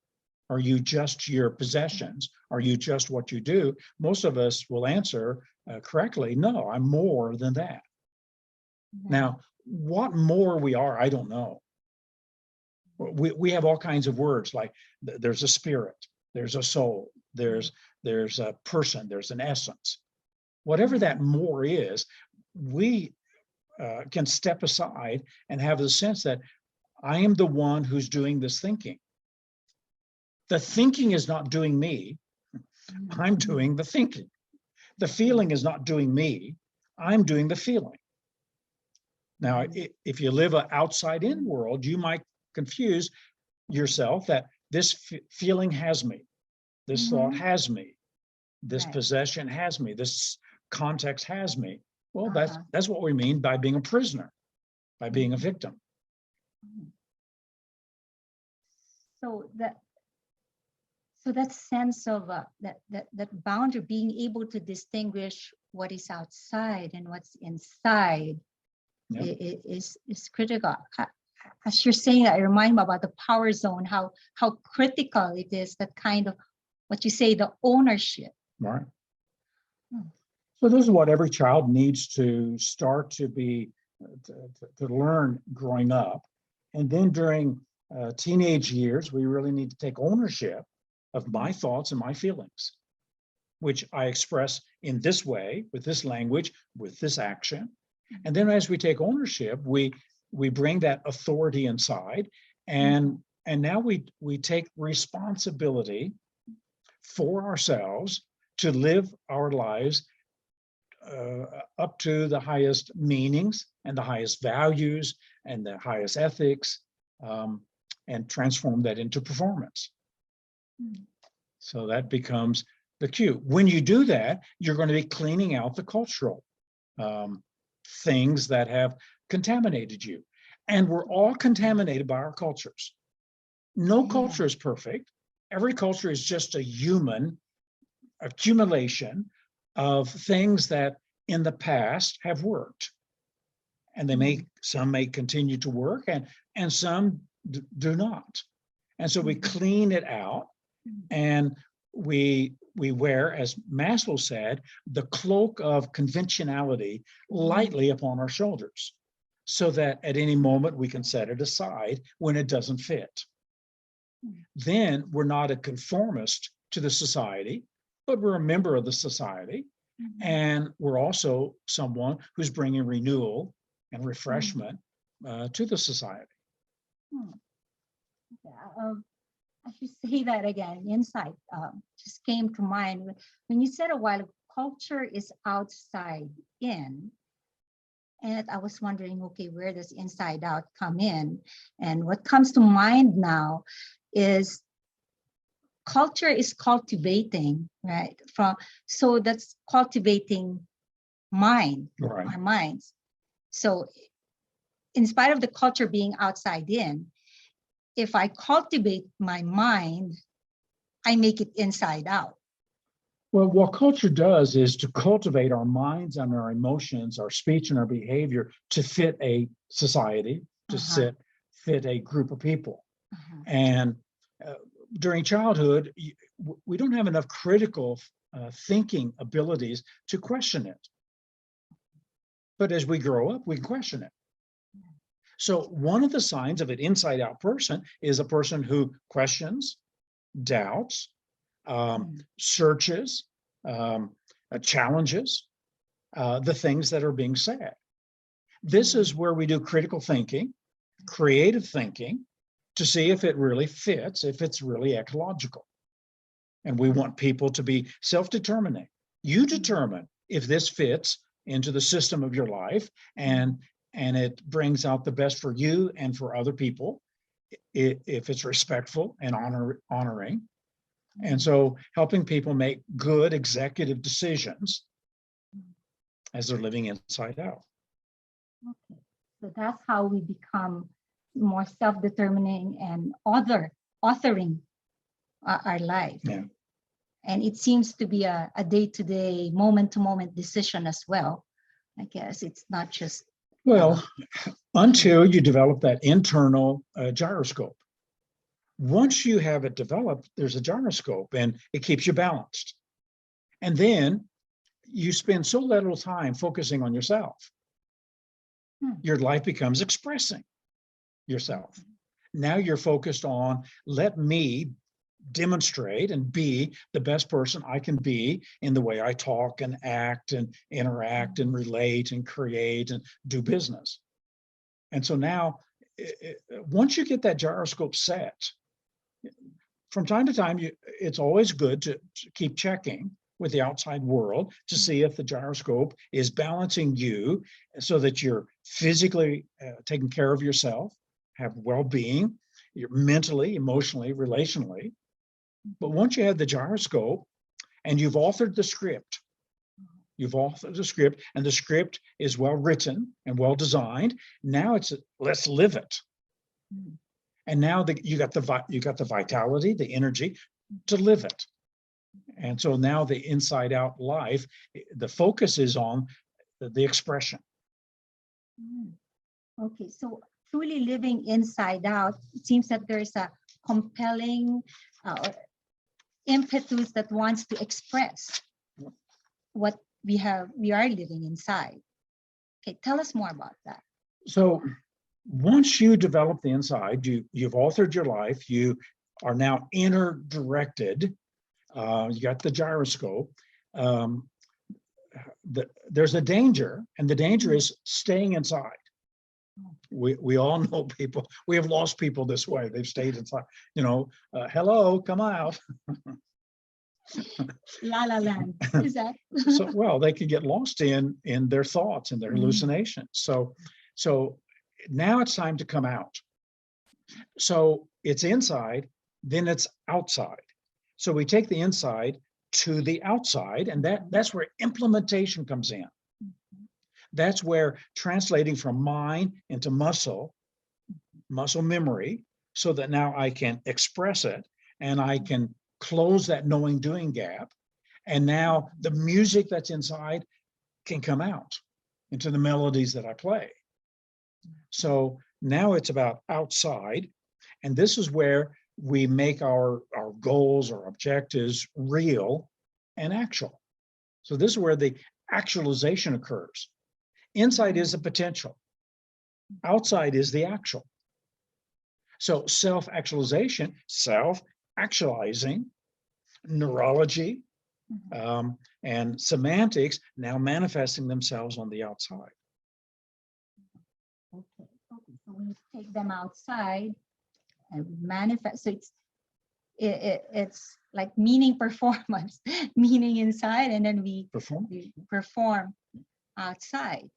Are you just your possessions? Are you just what you do? Most of us will answer correctly, no, I'm more than that. Now, what more we are, I don't know. We have all kinds of words, like there's a spirit, there's a soul, there's a person, there's an essence. Whatever that more is, we can step aside and have the sense that I am the one who's doing this thinking. The thinking is not doing me, I'm doing the thinking. The feeling is not doing me, I'm doing the feeling. Now, if you live an outside-in world, you might confuse yourself that this feeling has me, this thought has me, this possession has me, this context has me. Well, that's what we mean by being a prisoner, by being a victim. So that sense of that boundary, being able to distinguish what is outside and what's inside, is critical. As you're saying that, I remind me about the power zone, how critical it is, that kind of what you say, the ownership. Right. So this is what every child needs to start to be, to learn growing up. And then during teenage years, we really need to take ownership of my thoughts and my feelings, which I express in this way, with this language, with this action. And then as we take ownership, we bring that authority inside, and now we take responsibility for ourselves to live our lives up to the highest meanings and the highest values and the highest ethics, and transform that into performance. So that becomes the cue. When you do that, you're going to be cleaning out the cultural things that have contaminated you. And we're all contaminated by our cultures. No culture is perfect. Every culture is just a human accumulation of things that in the past have worked. And some may continue to work, and some do not. And so we clean it out, and we wear, as Maslow said, the cloak of conventionality lightly upon our shoulders, so that at any moment we can set it aside when it doesn't fit. Then we're not a conformist to the society, but we're a member of the society. And we're also someone who's bringing renewal and refreshment to the society. I should say that again, insight just came to mind. When you said a while ago, culture is outside in, and I was wondering, okay, where does inside out come in? And what comes to mind now is culture is cultivating, right? So that's cultivating mind, Right. our minds. So in spite of the culture being outside in, if I cultivate my mind, I make it inside out. Well, what culture does is to cultivate our minds and our emotions, our speech and our behavior to fit a society, to fit a group of people. And during childhood, we don't have enough critical thinking abilities to question it. But as we grow up, we question it. So one of the signs of an inside out person is a person who questions, doubts, searches, challenges the things that are being said. This is where we do critical thinking, creative thinking, to see if it really fits, if it's really ecological. And we want people to be self-determining. You determine if this fits into the system of your life and it brings out the best for you and for other people, if it's respectful and honoring. And so helping people make good executive decisions as they're living inside out. Okay, so that's how we become more self-determining and authoring our life. Yeah. And it seems to be a day-to-day, moment-to-moment decision as well. I guess it's not just. Well, until you develop that internal gyroscope. Once you have it developed, there's a gyroscope and it keeps you balanced. And then you spend so little time focusing on yourself. Your life becomes expressing yourself. Now you're focused on, let me demonstrate and be the best person I can be in the way I talk and act and interact and relate and create and do business. And so now, once you get that gyroscope set, from time to time, it's always good to keep checking with the outside world to see if the gyroscope is balancing you so that you're physically taking care of yourself, have well-being, you're mentally, emotionally, relationally. But once you have the gyroscope and you've authored the script, and the script is well written and well designed, now it's let's live it. And now you got the vitality, the energy to live it. And so now the inside out life, the focus is on the expression. Okay, so truly living inside out, it seems that there's a compelling impetus that wants to express what we are living inside. Okay, tell us more about that. So once you develop the inside, you've authored your life, you are now inner directed, you got the gyroscope. There's a danger, and the danger is staying inside. We all know people, we have lost people this way. They've stayed inside, hello, come out. La La Land, is that? So, well, they could get lost in their thoughts and their hallucinations. So now it's time to come out. So it's inside, then it's outside. So we take the inside to the outside, and that's where implementation comes in. That's where translating from mind into muscle memory, so that now I can express it and I can close that knowing doing gap. And now the music that's inside can come out into the melodies that I play. So now it's about outside. And this is where we make our goals or objectives real and actual. So this is where the actualization occurs. Inside is the potential. Outside is the actual. So self-actualization, self-actualizing, neurology, and semantics now manifesting themselves on the outside. Okay. So when you take them outside and manifest, so it's like meaning performance, meaning inside, and then we perform outside.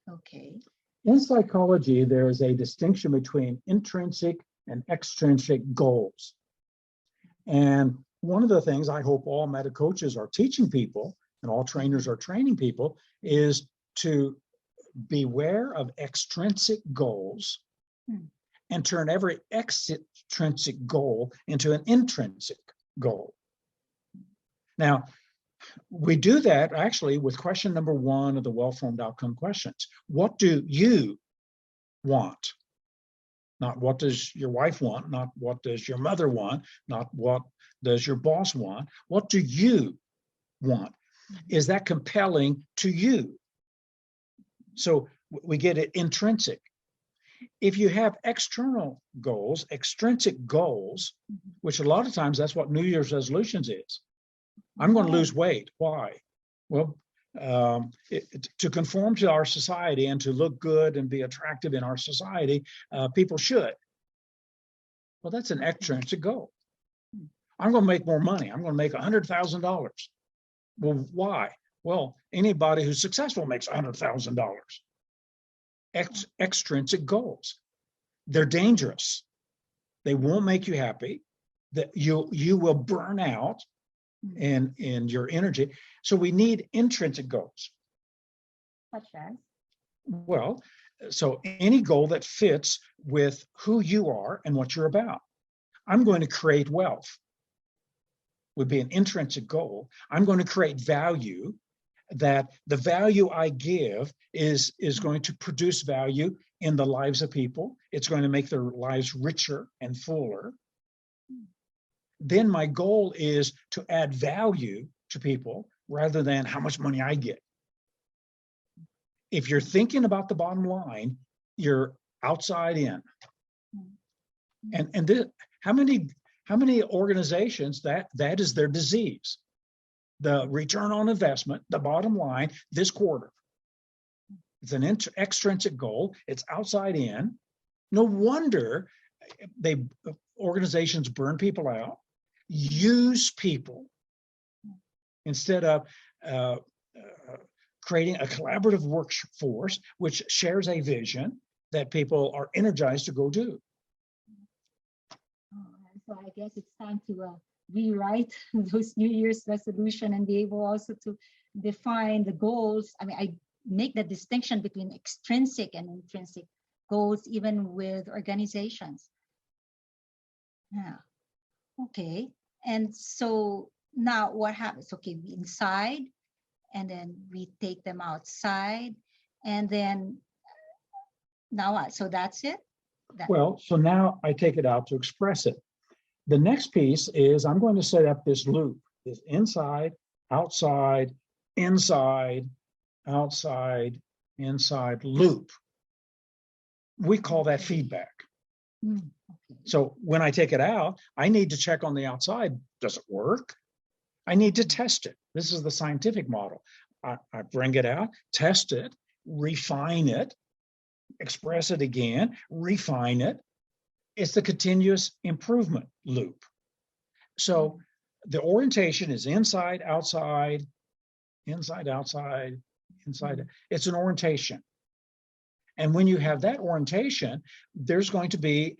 Okay. In psychology, there is a distinction between intrinsic and extrinsic goals. And one of the things I hope all meta coaches are teaching people and all trainers are training people is to beware of extrinsic goals and turn every extrinsic goal into an intrinsic goal. Now, we do that actually with question number 1 of the well-formed outcome questions. What do you want? Not what does your wife want, not what does your mother want, not what does your boss want. What do you want? Is that compelling to you? So we get it intrinsic. If you have external goals, extrinsic goals, which a lot of times that's what New Year's resolutions is. I'm going to lose weight. Why? Well, to conform to our society and to look good and be attractive in our society, people should. Well, that's an extrinsic goal. I'm going to make more money. I'm going to make $100,000. Well, why? Well, anybody who's successful makes $100,000. Extrinsic goals. They're dangerous. They won't make you happy. That you will burn out in your energy. So we need intrinsic goals. Such as? Well, so any goal that fits with who you are and what you're about. I'm going to create wealth would be an intrinsic goal. I'm going to create value, that the value I give is going to produce value in the lives of people. It's going to make their lives richer and fuller. Then my goal is to add value to people rather than how much money I get. If you're thinking about the bottom line, you're outside in. And this, how many organizations that is their disease? The return on investment, the bottom line, this quarter. It's an extrinsic goal. It's outside in. No wonder organizations burn people out, use people instead of creating a collaborative workforce which shares a vision that people are energized to go do. So I guess it's time to rewrite those New Year's resolution and be able also to define the goals. I mean, I make the distinction between extrinsic and intrinsic goals, even with organizations. Yeah. Okay. And so now what happens? Okay, we inside, and then we take them outside, and then now what? So that's it? Well, so now I take it out to express it. The next piece is I'm going to set up this loop, this inside, outside, inside, outside, inside loop. We call that feedback. Okay. So when I take it out, I need to check on the outside. Does it work? I need to test it. This is the scientific model. I bring it out, test it, refine it, express it again, refine it. It's the continuous improvement loop. So the orientation is inside, outside, inside, outside, inside. It's an orientation. And when you have that orientation, there's going to be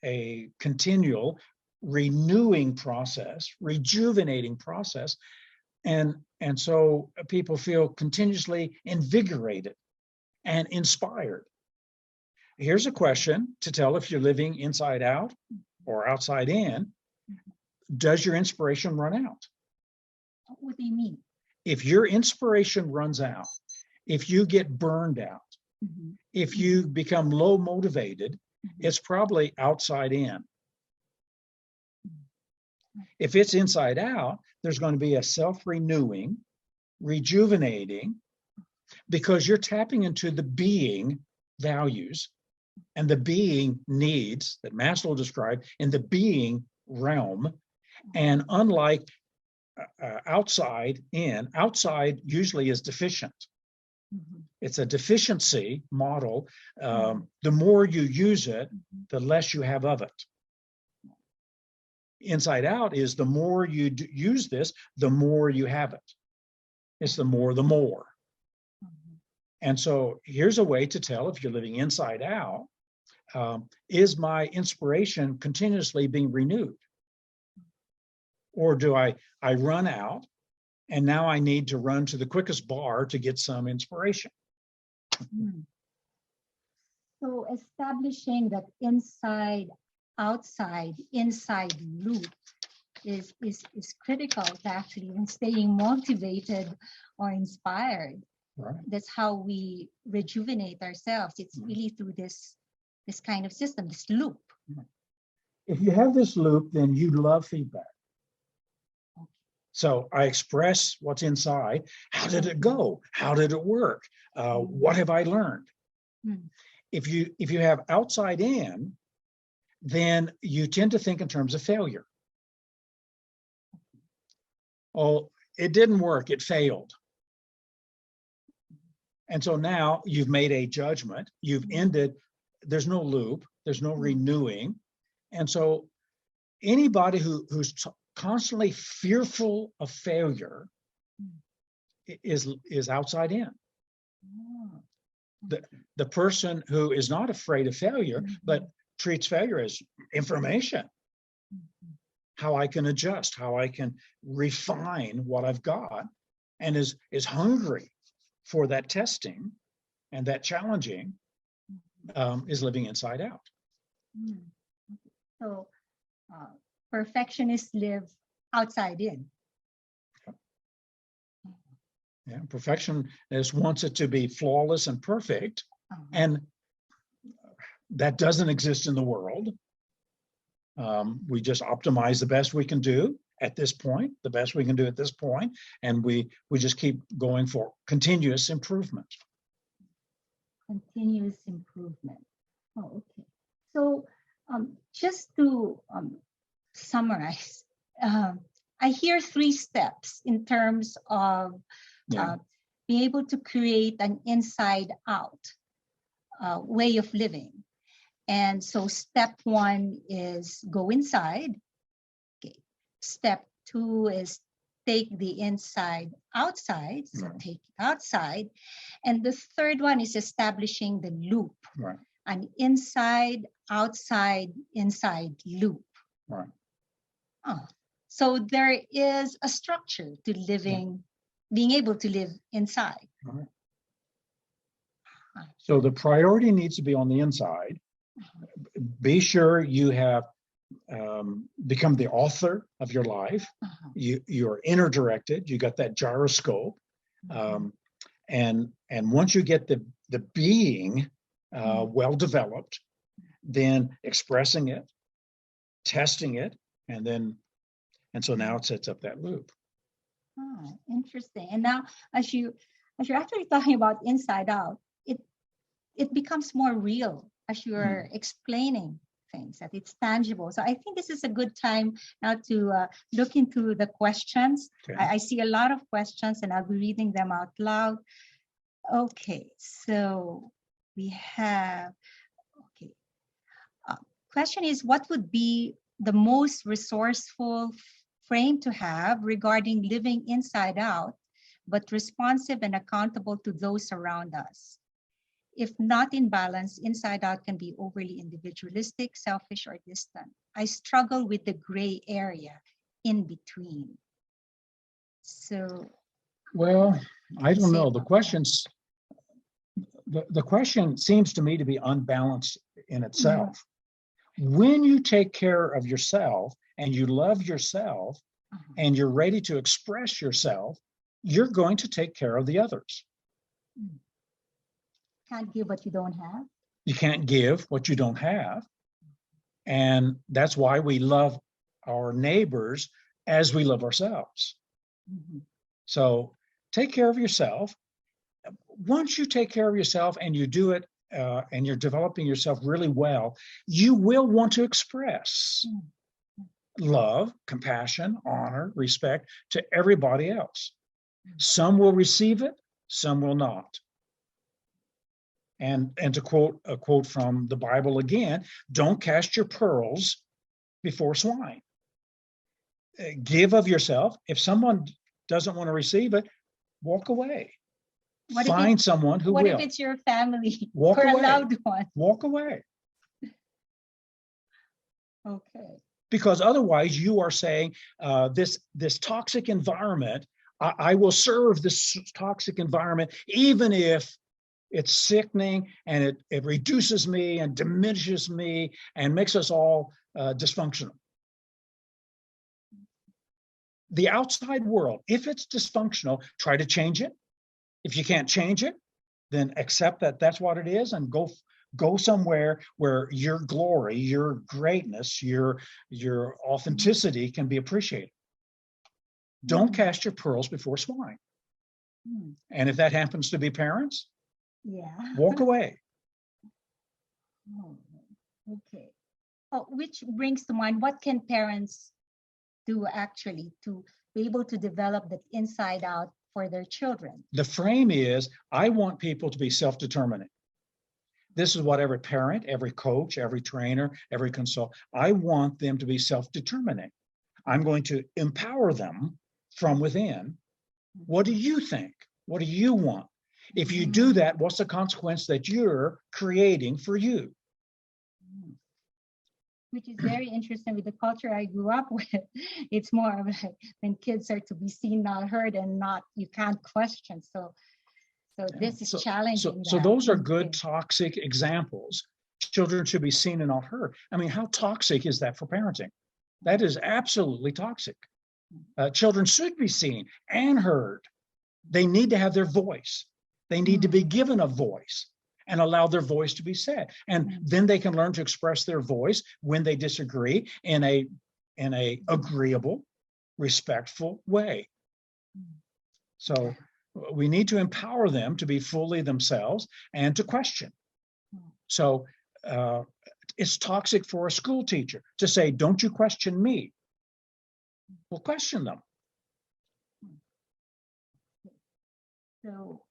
a continual renewing process, rejuvenating process. And so people feel continuously invigorated and inspired. Here's a question to tell if you're living inside out or outside in. Does your inspiration run out? What do you mean? If your inspiration runs out, if you get burned out, if you become low motivated, it's probably outside in. If it's inside out, there's going to be a self-renewing, rejuvenating, because you're tapping into the being values and the being needs that Maslow described in the being realm. And unlike outside in, outside usually is deficient. It's a deficiency model. The more you use it, the less you have of it. Inside out is the more you use this, the more you have it. It's the more, the more. And so here's a way to tell if you're living inside out, is my inspiration continuously being renewed? Or do I run out and now I need to run to the quickest bar to get some inspiration? So establishing that inside loop is critical to actually in staying motivated or inspired. Right. That's how we rejuvenate ourselves. It's really through this kind of system, this loop. If you have this loop, then you love feedback. So I express what's inside. How did it go? How did it work? What have I learned? If you have outside in, then you tend to think in terms of failure. Oh, it didn't work, it failed. And so now you've made a judgment, you've ended, there's no loop, there's no renewing. And so anybody who's constantly fearful of failure is outside in. The person who is not afraid of failure, but treats failure as information, how I can adjust, how I can refine what I've got, and is hungry for that testing and that challenging, is living inside out. So perfectionists live outside in. Yeah, perfectionist wants it to be flawless and perfect, and that doesn't exist in the world. We just optimize the best we can do at this point, and we just keep going for continuous improvement. Continuous improvement. Oh, okay. So just to summarize, I hear 3 steps in terms of being able to create an inside out way of living. And so step 1 is go inside. Okay. Step 2 is take the inside outside. So take it outside. And the third one is establishing the loop. Right. An inside, outside, inside loop. Right. So there is a structure to living, being able to live inside. Right. So the priority needs to be on the inside. Be sure you have become the author of your life. You're inner directed. You got that gyroscope, and once you get the being well developed, then expressing it, testing it, and so now it sets up that loop. Interesting. And now, as you're actually talking about inside out, it becomes more real as you're explaining things, that it's tangible. So I think this is a good time now to look into the questions. Okay. I see a lot of questions and I'll be reading them out loud. Okay, so we have, question is, what would be the most resourceful frame to have regarding living inside out, but responsive and accountable to those around us? If not in balance, inside out can be overly individualistic, selfish, or distant. I struggle with the gray area in between. So, well, I don't know. The question seems to me to be unbalanced in itself. When you take care of yourself and you love yourself and you're ready to express yourself, you're going to take care of the others. Can't give what you don't have. You can't give what you don't have. And that's why we love our neighbors as we love ourselves. So take care of yourself. Once you take care of yourself and you do it and you're developing yourself really well, you will want to express love, compassion, honor, respect to everybody else. Some will receive it, some will not. And to quote a quote from the Bible again, don't cast your pearls before swine. Give of yourself. If someone doesn't want to receive it, walk away. Find someone who will. What if it's your family Walk or away. a loved one? Walk away. Okay. Because otherwise you are saying this toxic environment, I will serve this toxic environment, even if it's sickening and it reduces me and diminishes me and makes us all dysfunctional. The outside world, if it's dysfunctional, try to change it. If you can't change it, then accept that that's what it is and go somewhere where your glory, your greatness, your authenticity can be appreciated. Don't cast your pearls before swine. And if that happens to be parents, walk away. Okay. Oh, which brings to mind, what can parents do actually to be able to develop that inside out for their children? The frame is, I want people to be self-determinant. This is what every parent, every coach, every trainer, every consultant, I want them to be self-determinant. I'm going to empower them from within. What do you think? What do you want? If you do that, what's the consequence that you're creating for you? Which is very interesting with the culture I grew up with. It's more of like when kids are to be seen, not heard, and not, you can't question. So this is challenging. So those are good toxic examples. Children should be seen and not heard. I mean, how toxic is that for parenting? That is absolutely toxic. Children should be seen and heard. They need to have their voice. They need to be given a voice and allow their voice to be said. And then they can learn to express their voice when they disagree in a agreeable, respectful way. So we need to empower them to be fully themselves and to question. So it's toxic for a school teacher to say, don't you question me. Well, question them. So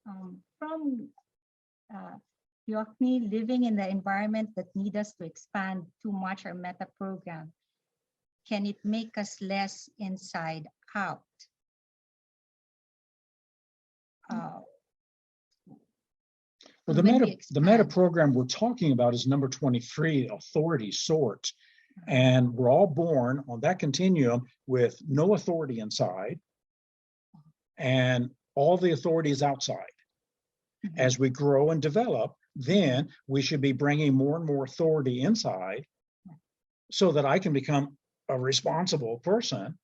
from Yochni, living in the environment that need us to expand too much our meta program, can it make us less inside out? Well, the meta program we're talking about is number 23, authority sort. And we're all born on that continuum with no authority inside and all the authority is outside. As we grow and develop, then we should be bringing more and more authority inside so that I can become a responsible person,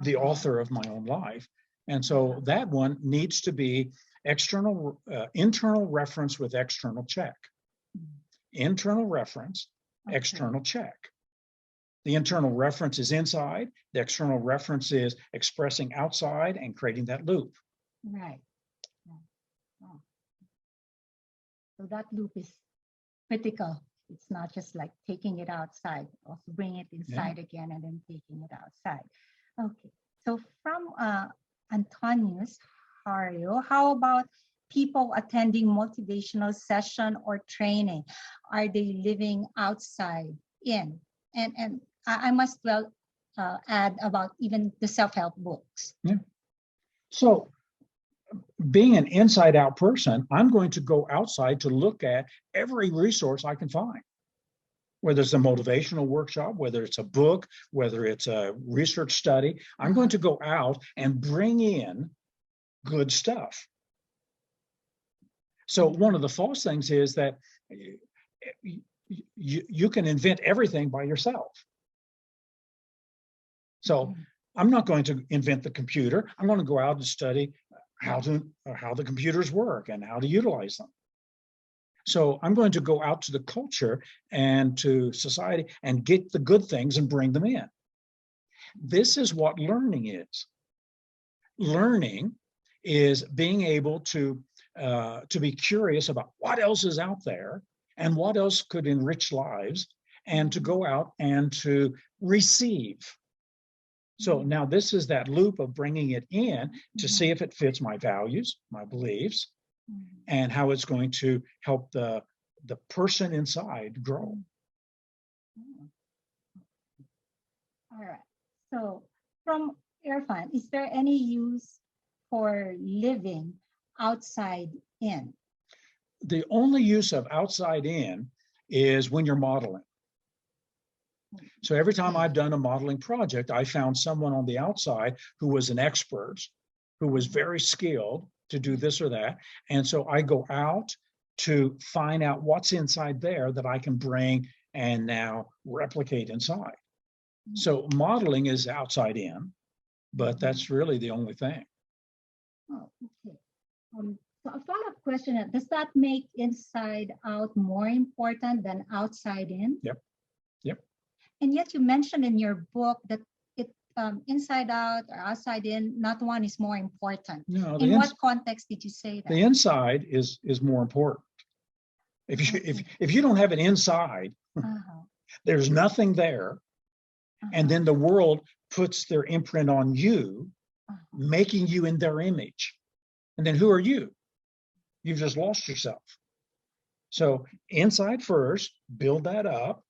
the author of my own life. And so that one needs to be external, internal reference with external check. Internal reference, external check. The internal reference is inside, the external reference is expressing outside and creating that loop. Right. Oh. So that loop is critical. It's not just like taking it outside, also bring it inside again and then taking it outside. Okay. So from Antonius Hario, how about people attending motivational session or training? Are they living outside in? And I must well add about even the self-help books. Yeah. So being an inside out person, I'm going to go outside to look at every resource I can find. Whether it's a motivational workshop, whether it's a book, whether it's a research study, I'm going to go out and bring in good stuff. So one of the false things is that you can invent everything by yourself. So I'm not going to invent the computer. I'm going to go out and study how the computers work and how to utilize them. So I'm going to go out to the culture and to society and get the good things and bring them in. This is what learning is. Learning is being able to be curious about what else is out there and what else could enrich lives, and to go out and to receive. So now this is that loop of bringing it in to see if it fits my values, my beliefs, and how it's going to help the person inside grow. All right. So from Irfan, is there any use for living outside in? The only use of outside in is when you're modeling. So every time I've done a modeling project, I found someone on the outside who was an expert, who was very skilled to do this or that. And so I go out to find out what's inside there that I can bring and now replicate inside. So modeling is outside in, but that's really the only thing. Oh, okay. So a follow-up question, does that make inside out more important than outside in? Yep. Yep. And yet you mentioned in your book that it inside out or outside in, not one is more important. No, In what context did you say that? the inside is more important. If you don't have an inside, there's nothing there, and then the world puts their imprint on you, making you in their image. And then who are you? You've just lost yourself. So inside first, build that up,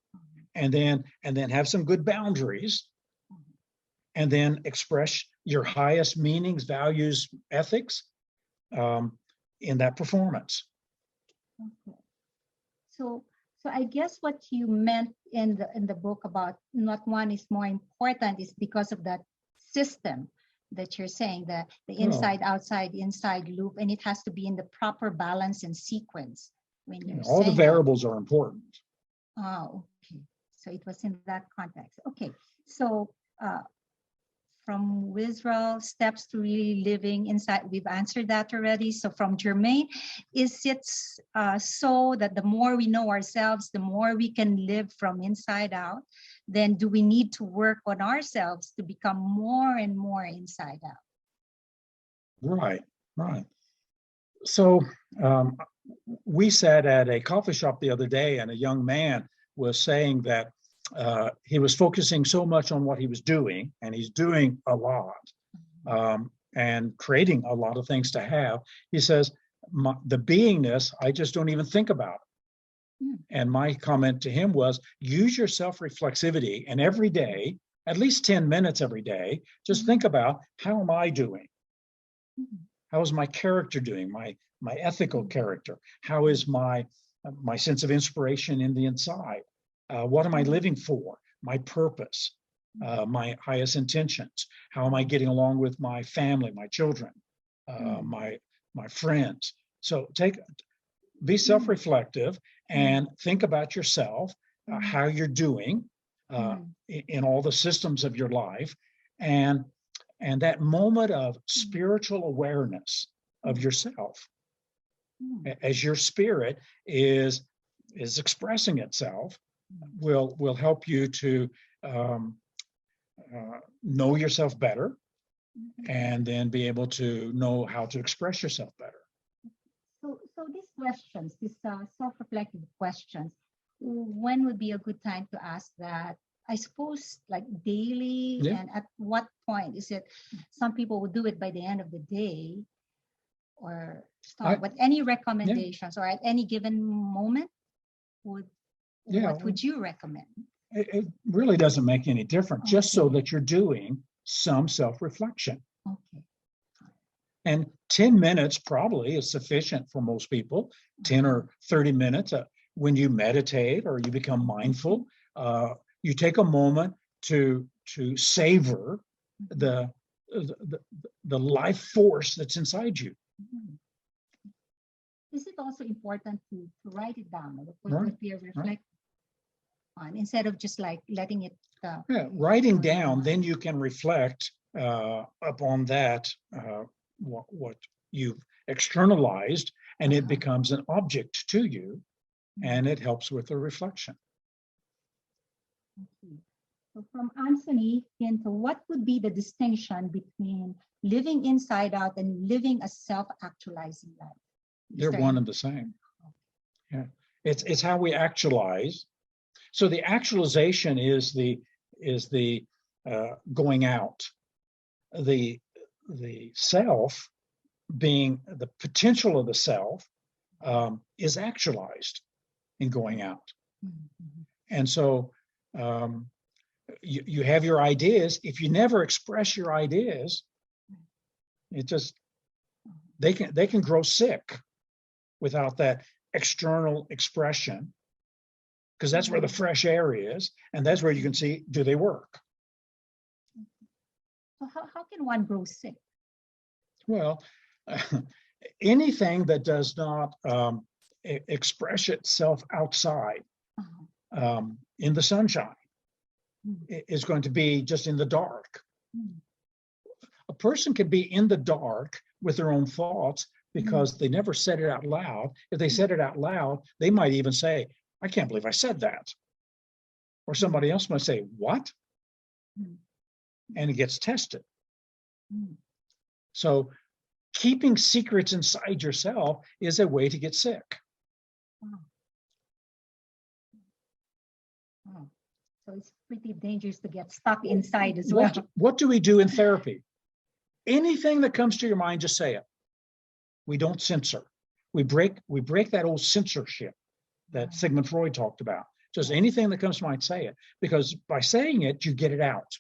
and then have some good boundaries, and then express your highest meanings, values, ethics in that performance. Okay. So I guess what you meant in the book about not one is more important is because of that system that you're saying, the inside, outside, inside loop, and it has to be in the proper balance and sequence when you're All the saying variables are important. Oh, okay. So it was in that context. Okay. So from Wisrael, steps to really living inside, we've answered that already. So from Jermaine, is it so that the more we know ourselves, the more we can live from inside out? Then do we need to work on ourselves to become more and more inside out? Right, right. So we sat at a coffee shop the other day, and a young man was saying that he was focusing so much on what he was doing, and he's doing a lot and creating a lot of things to have. He says, the beingness, I just don't even think about. And my comment to him was, use your self-reflexivity, and every day, at least 10 minutes every day, just think about, how am I doing? How is my character doing? My ethical character? How is my sense of inspiration in the inside? What am I living for? My purpose, my highest intentions. How am I getting along with my family, my children, my friends? So be self-reflective and think about yourself, how you're doing in all the systems of your life, and that moment of spiritual awareness of yourself, as your spirit is expressing itself, will help you to know yourself better, and then be able to know how to express yourself better. So these questions, these self-reflective questions, when would be a good time to ask that? I suppose like daily, and at what point? Is it, some people would do it by the end of the day or start, but any recommendations or at any given moment, what would you recommend? It really doesn't make any difference, just so that you're doing some self-reflection. Okay. And 10 minutes probably is sufficient for most people, 10 or 30 minutes. When you meditate or you become mindful, you take a moment to savor the life force that's inside you. Is it also important to write it down or to reflect on, instead of just like letting it writing down, then you can reflect upon that, what you've externalized, and it becomes an object to you, and it helps with the reflection. Okay. So from Anthony into, what would be the distinction between living inside out and living a self-actualizing life? They're one and the same. Yeah, it's how we actualize. So the actualization is the going out. The self, being the potential of the self, is actualized in going out. And so you have your ideas. If you never express your ideas, they can grow sick without that external expression. because that's where the fresh air is, and that's where you can see, do they work? So how can one grow sick? Well, anything that does not express itself outside in the sunshine is going to be just in the dark. A person can be in the dark with their own thoughts because they never said it out loud. If they said it out loud, they might even say, I can't believe I said that. Or somebody else might say, what? And it gets tested. So keeping secrets inside yourself is a way to get sick. So it's pretty dangerous to get stuck inside as well. What do we do in therapy? Anything that comes to your mind, just say it. We don't censor. We break that old censorship that Sigmund Freud talked about. Just anything that comes to mind, say it. Because by saying it, you get it out.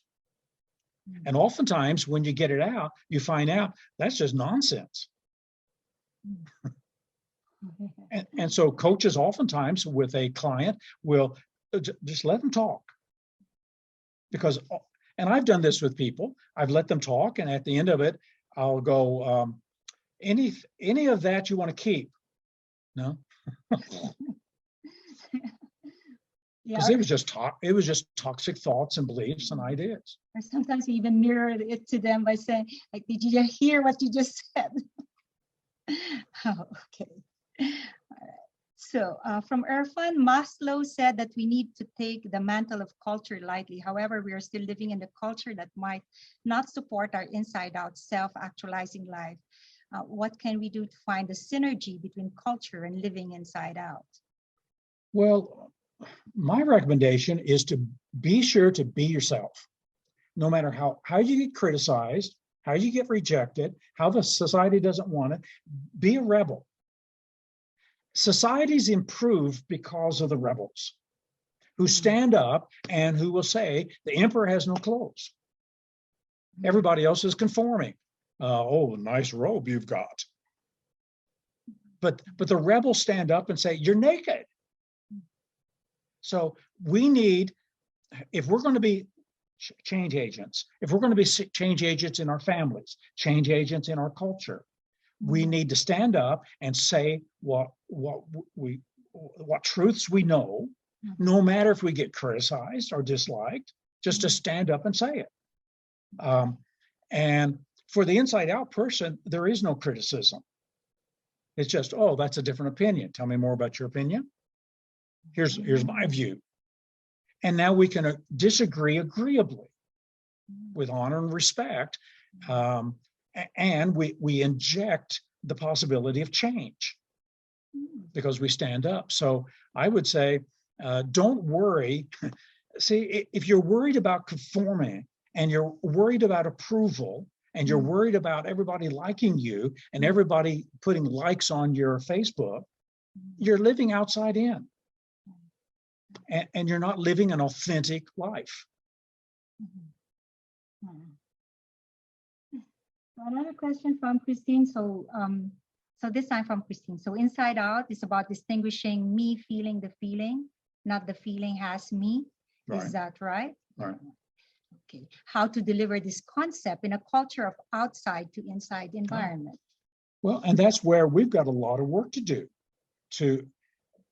And oftentimes when you get it out, you find out that's just nonsense. And so coaches oftentimes with a client will just let them talk. Because, and I've done this with people, I've let them talk, and at the end of it, I'll go, any of that you want to keep? No? Because it was just toxic thoughts and beliefs and ideas. Or sometimes we even mirror it to them by saying, like, did you hear what you just said? Oh, okay. All right. So from Irfan, Maslow said that we need to take the mantle of culture lightly. However, we are still living in the culture that might not support our inside-out self-actualizing life. What can we do to find the synergy between culture and living inside out? Well, my recommendation is to be sure to be yourself. No matter how you get criticized, how you get rejected, how the society doesn't want it, be a rebel. Societies improve because of the rebels who stand up and who will say, the emperor has no clothes. Everybody else is conforming. Oh, nice robe you've got. But the rebels stand up and say, you're naked. So we need, if we're going to be change agents, if we're going to be change agents in our families, change agents in our culture, we need to stand up and say what truths we know, no matter if we get criticized or disliked, just to stand up and say it. And for the inside out person, there is no criticism. It's just, oh, that's a different opinion. Tell me more about your opinion. Here's my view. And now we can disagree agreeably with honor and respect. And we inject the possibility of change because we stand up. So I would say, don't worry. See, if you're worried about conforming and you're worried about approval and you're worried about everybody liking you and everybody putting likes on your Facebook, you're living outside in. And you're not living an authentic life. Another question from Christine. So this time from Christine. So inside out is about distinguishing me feeling the feeling, not the feeling has me. Right. Is that right? Right. Okay. How to deliver this concept in a culture of outside to inside environment. Well, and that's where we've got a lot of work to do.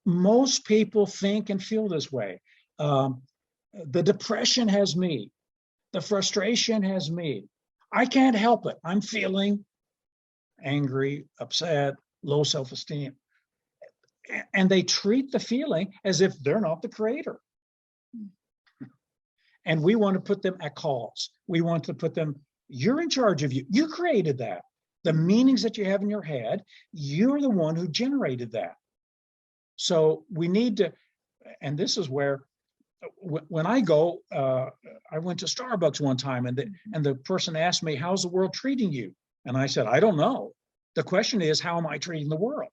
Most people think and feel this way. The depression has me. The frustration has me. I can't help it. I'm feeling angry, upset, low self-esteem. And they treat the feeling as if they're not the creator. And we want to put them at cause. We want to put them, you're in charge of you. You created that. The meanings that you have in your head, you're the one who generated that. So we need to, and this is where, when I go, I went to Starbucks one time and the person asked me, how's the world treating you? And I said, I don't know. The question is, how am I treating the world?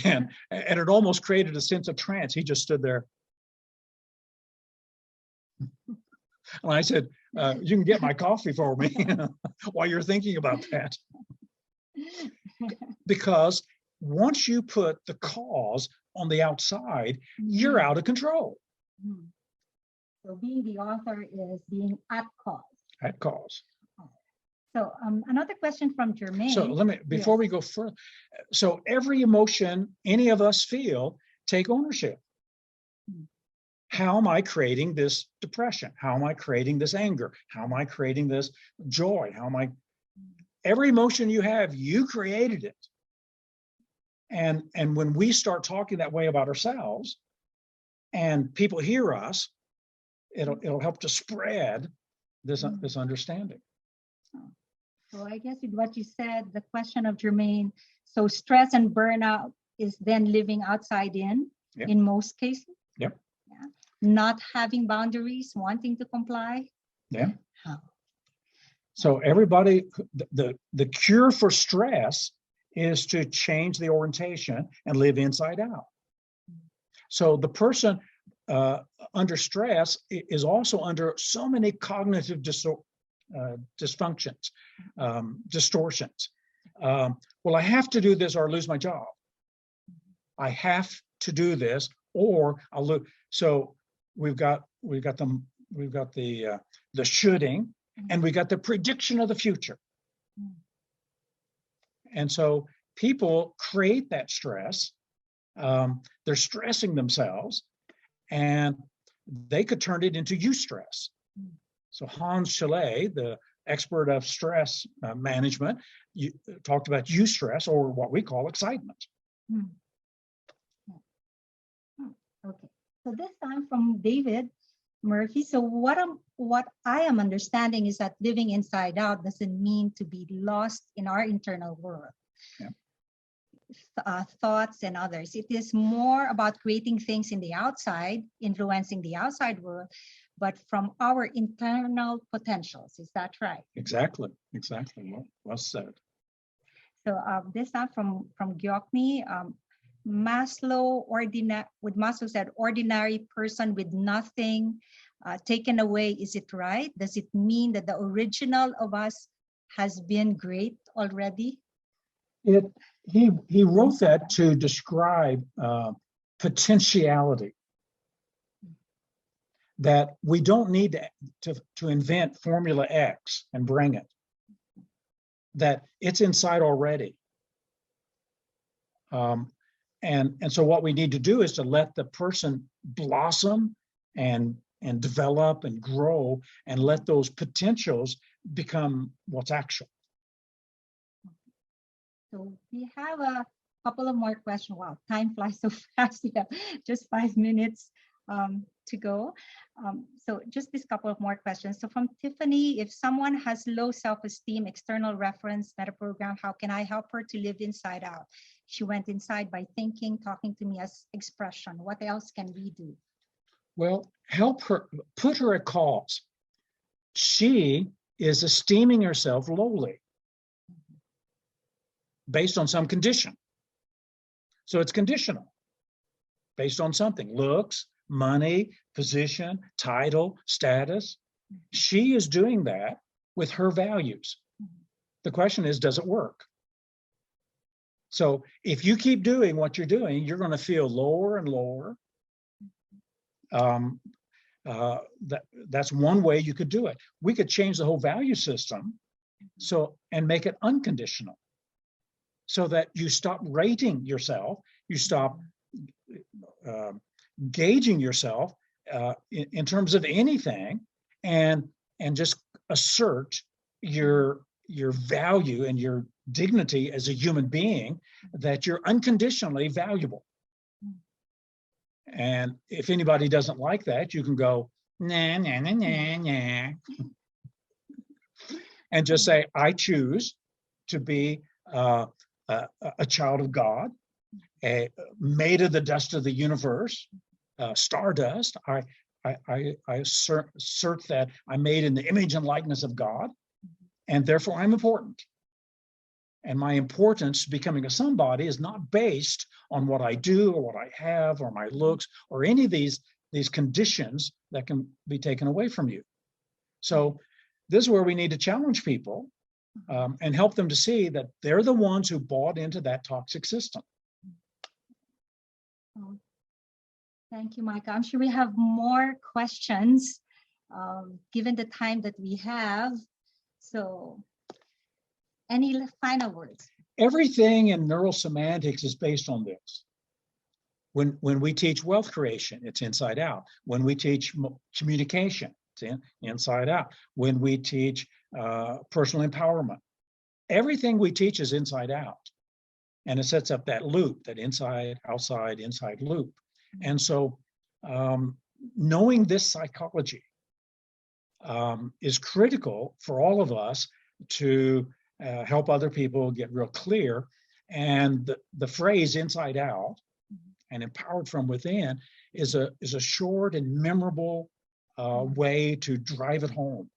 and it almost created a sense of trance. He just stood there. And I said, you can get my coffee for me while you're thinking about that. Because once you put the cause on the outside, you're out of control. So being the author is being at cause. At cause. So another question from Jermaine. So let me, before we go further, so every emotion any of us feel, take ownership. How am I creating this depression? How am I creating this anger? How am I creating this joy? How am I, every emotion you have, you created it. And when we start talking that way about ourselves and people hear us, it'll help to spread this, this understanding. So I guess with what you said, the question of Jermaine, so stress and burnout is then living outside in most cases. Yep. Yeah. Not having boundaries, wanting to comply. Yeah. So everybody, the cure for stress is to change the orientation and live inside out. So the person under stress is also under so many cognitive dysfunctions, distortions. Well, I have to do this or I lose my job. I have to do this or I'll lose. So we've got the shoulding, and we got the prediction of the future. And so people create that stress. They're stressing themselves, and they could turn it into eustress. So Hans Schele, the expert of stress management, talked about eustress, or what we call excitement. Okay, so this time from David Murphy. So what I am understanding is that living inside out doesn't mean to be lost in our internal world. Thoughts and others. It is more about creating things in the outside, influencing the outside world, but from our internal potentials. Is that right? Exactly. Well said. So this time from Gyokni, Maslow said, ordinary person with nothing taken away. Is it right? Does it mean that the original of us has been great already? He wrote that to describe potentiality. That we don't need to invent Formula X and bring it. That it's inside already. And so what we need to do is to let the person blossom and develop and grow and let those potentials become what's actual. So we have a couple of more questions. Wow, time flies so fast. We have just 5 minutes to go. So just this couple of more questions. So from Tiffany, if someone has low self-esteem, external reference, metaprogram, how can I help her to live inside out? She went inside by thinking, talking to me as expression. What else can we do? Well, help her, put her at cause. She is esteeming herself lowly based on some condition. So it's conditional, based on something, looks, money, position, title, status. She is doing that with her values. The question is, does it work? So if you keep doing what you're doing, you're going to feel lower and lower. That's one way you could do it. We could change the whole value system and make it unconditional, so that you stop rating yourself, you stop gauging yourself in terms of anything, and just assert your value and your dignity as a human being, that you're unconditionally valuable. And if anybody doesn't like that, you can go, nah, nah, nah, nah, nah. And just say, I choose to be a child of God, made of the dust of the universe, stardust. I assert that I'm made in the image and likeness of God, and therefore I'm important. And my importance becoming a somebody is not based on what I do or what I have or my looks or any of these conditions that can be taken away from you. So this is where we need to challenge people and help them to see that they're the ones who bought into that toxic system. Oh, thank you, Micah. I'm sure we have more questions given the time that we have. So any final words? Everything in neurosemantics is based on this. When we teach wealth creation, it's inside out. When we teach communication, it's inside out. When we teach personal empowerment, everything we teach is inside out. And it sets up that loop, that inside, outside, inside loop. And so knowing this psychology is critical for all of us to help other people get real clear. And the phrase inside out and empowered from within is a short and memorable way to drive it home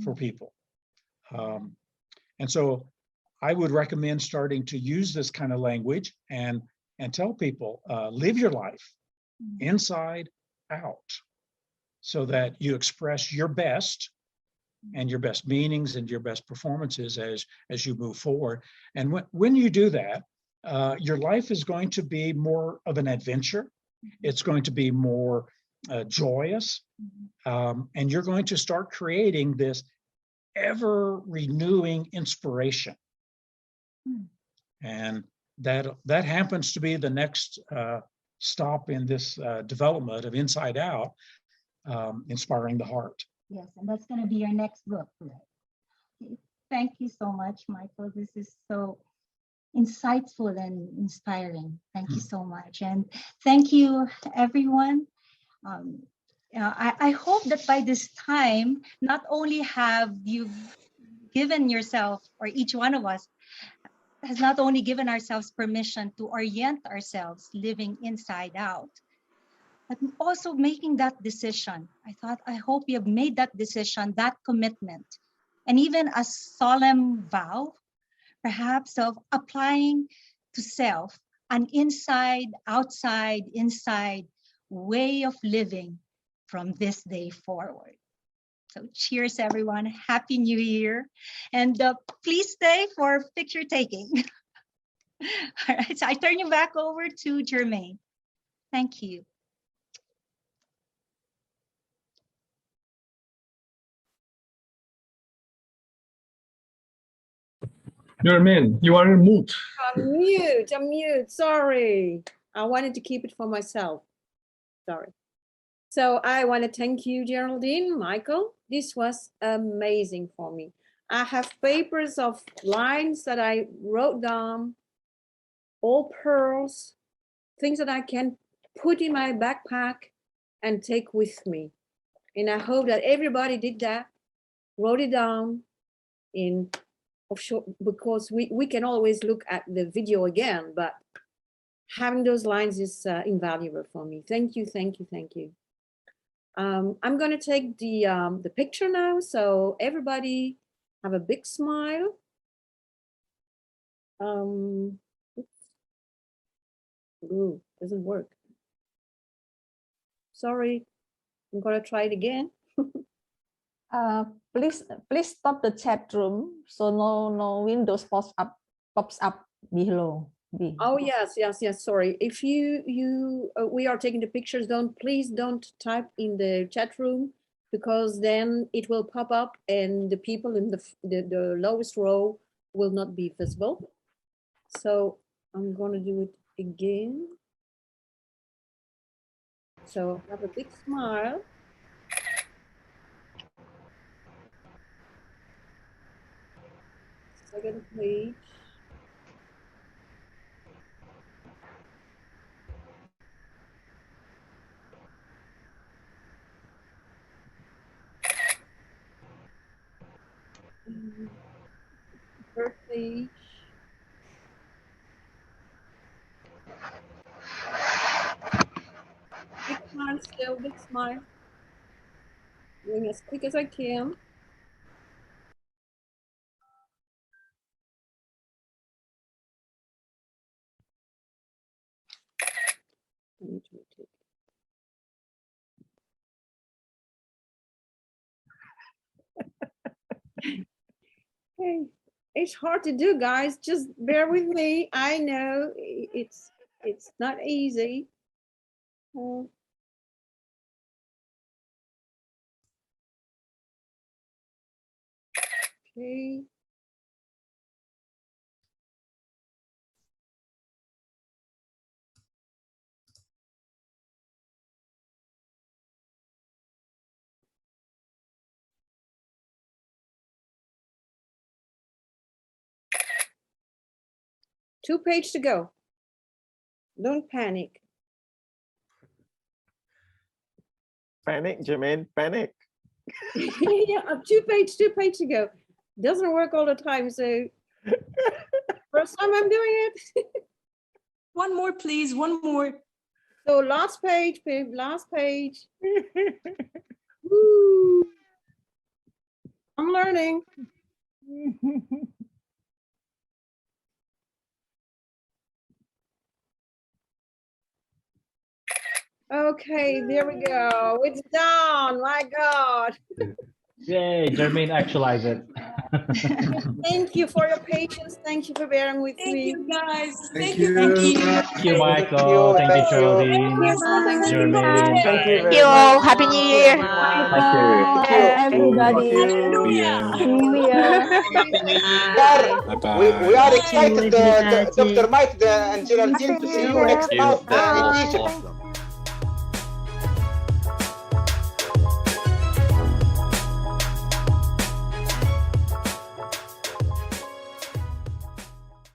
for people. And so I would recommend starting to use this kind of language and tell people, live your life inside out so that you express your best and your best meanings and your best performances as you move forward. And when you do that, your life is going to be more of an adventure. It's going to be more joyous. And you're going to start creating this ever renewing inspiration. And that happens to be the next stop in this development of Inside Out, inspiring the heart. Yes, and that's going to be your next book, right? Thank you so much, Michael. This is so insightful and inspiring. Thank you so much. And thank you, everyone. I hope that by this time, not only have you given yourself, or each one of us, has not only given ourselves permission to orient ourselves living inside out, but also making that decision. I hope you have made that decision, that commitment, and even a solemn vow, perhaps, of applying to self an inside, outside, inside way of living from this day forward. So cheers, everyone. Happy New Year. And please stay for picture taking. All right, so I turn you back over to Jermaine. Thank you. Jermaine, you are on mute. I'm mute, sorry. I wanted to keep it for myself, sorry. So I want to thank you, Geraldine, Michael. This was amazing for me. I have papers of lines that I wrote down, all pearls, things that I can put in my backpack and take with me. And I hope that everybody did that, wrote it down in offshore, because we can always look at the video again, but having those lines is invaluable for me. Thank you, thank you, thank you. I'm going to take the picture now, so everybody have a big smile. Oops. Ooh, doesn't work. Sorry, I'm going to try it again. Please stop the chat room so no windows pops up below. Oh yes, sorry. If we are taking the pictures, please don't type in the chat room, because then it will pop up and the people in the lowest row will not be visible. So I'm going to do it again. So have a big smile. Second page. Third page. Big smile still, big smile. Doing as quick as I can. I need to rotate. Hey, it's hard to do, guys. Just bear with me. I know it's not easy. Okay. Two pages to go. Don't panic. Panic, Jermaine, panic. Yeah, two pages to go. Doesn't work all the time, so first time I'm doing it. One more, please. One more. So last page, babe, last page. Woo. I'm learning. Okay, there we go. It's done. My God. Yay, Jermaine actualize it. Thank you for your patience. Thank you for bearing with me. Thank you, guys. Thank you. Thank you, Michael. Thank you, Jody. Jermaine. Thank you very you. much. Happy New Year. Everyone. Thank you, everybody. Hallelujah. New Year. We are excited, Dr. Mike and Geraldine, to see you next month in Egypt.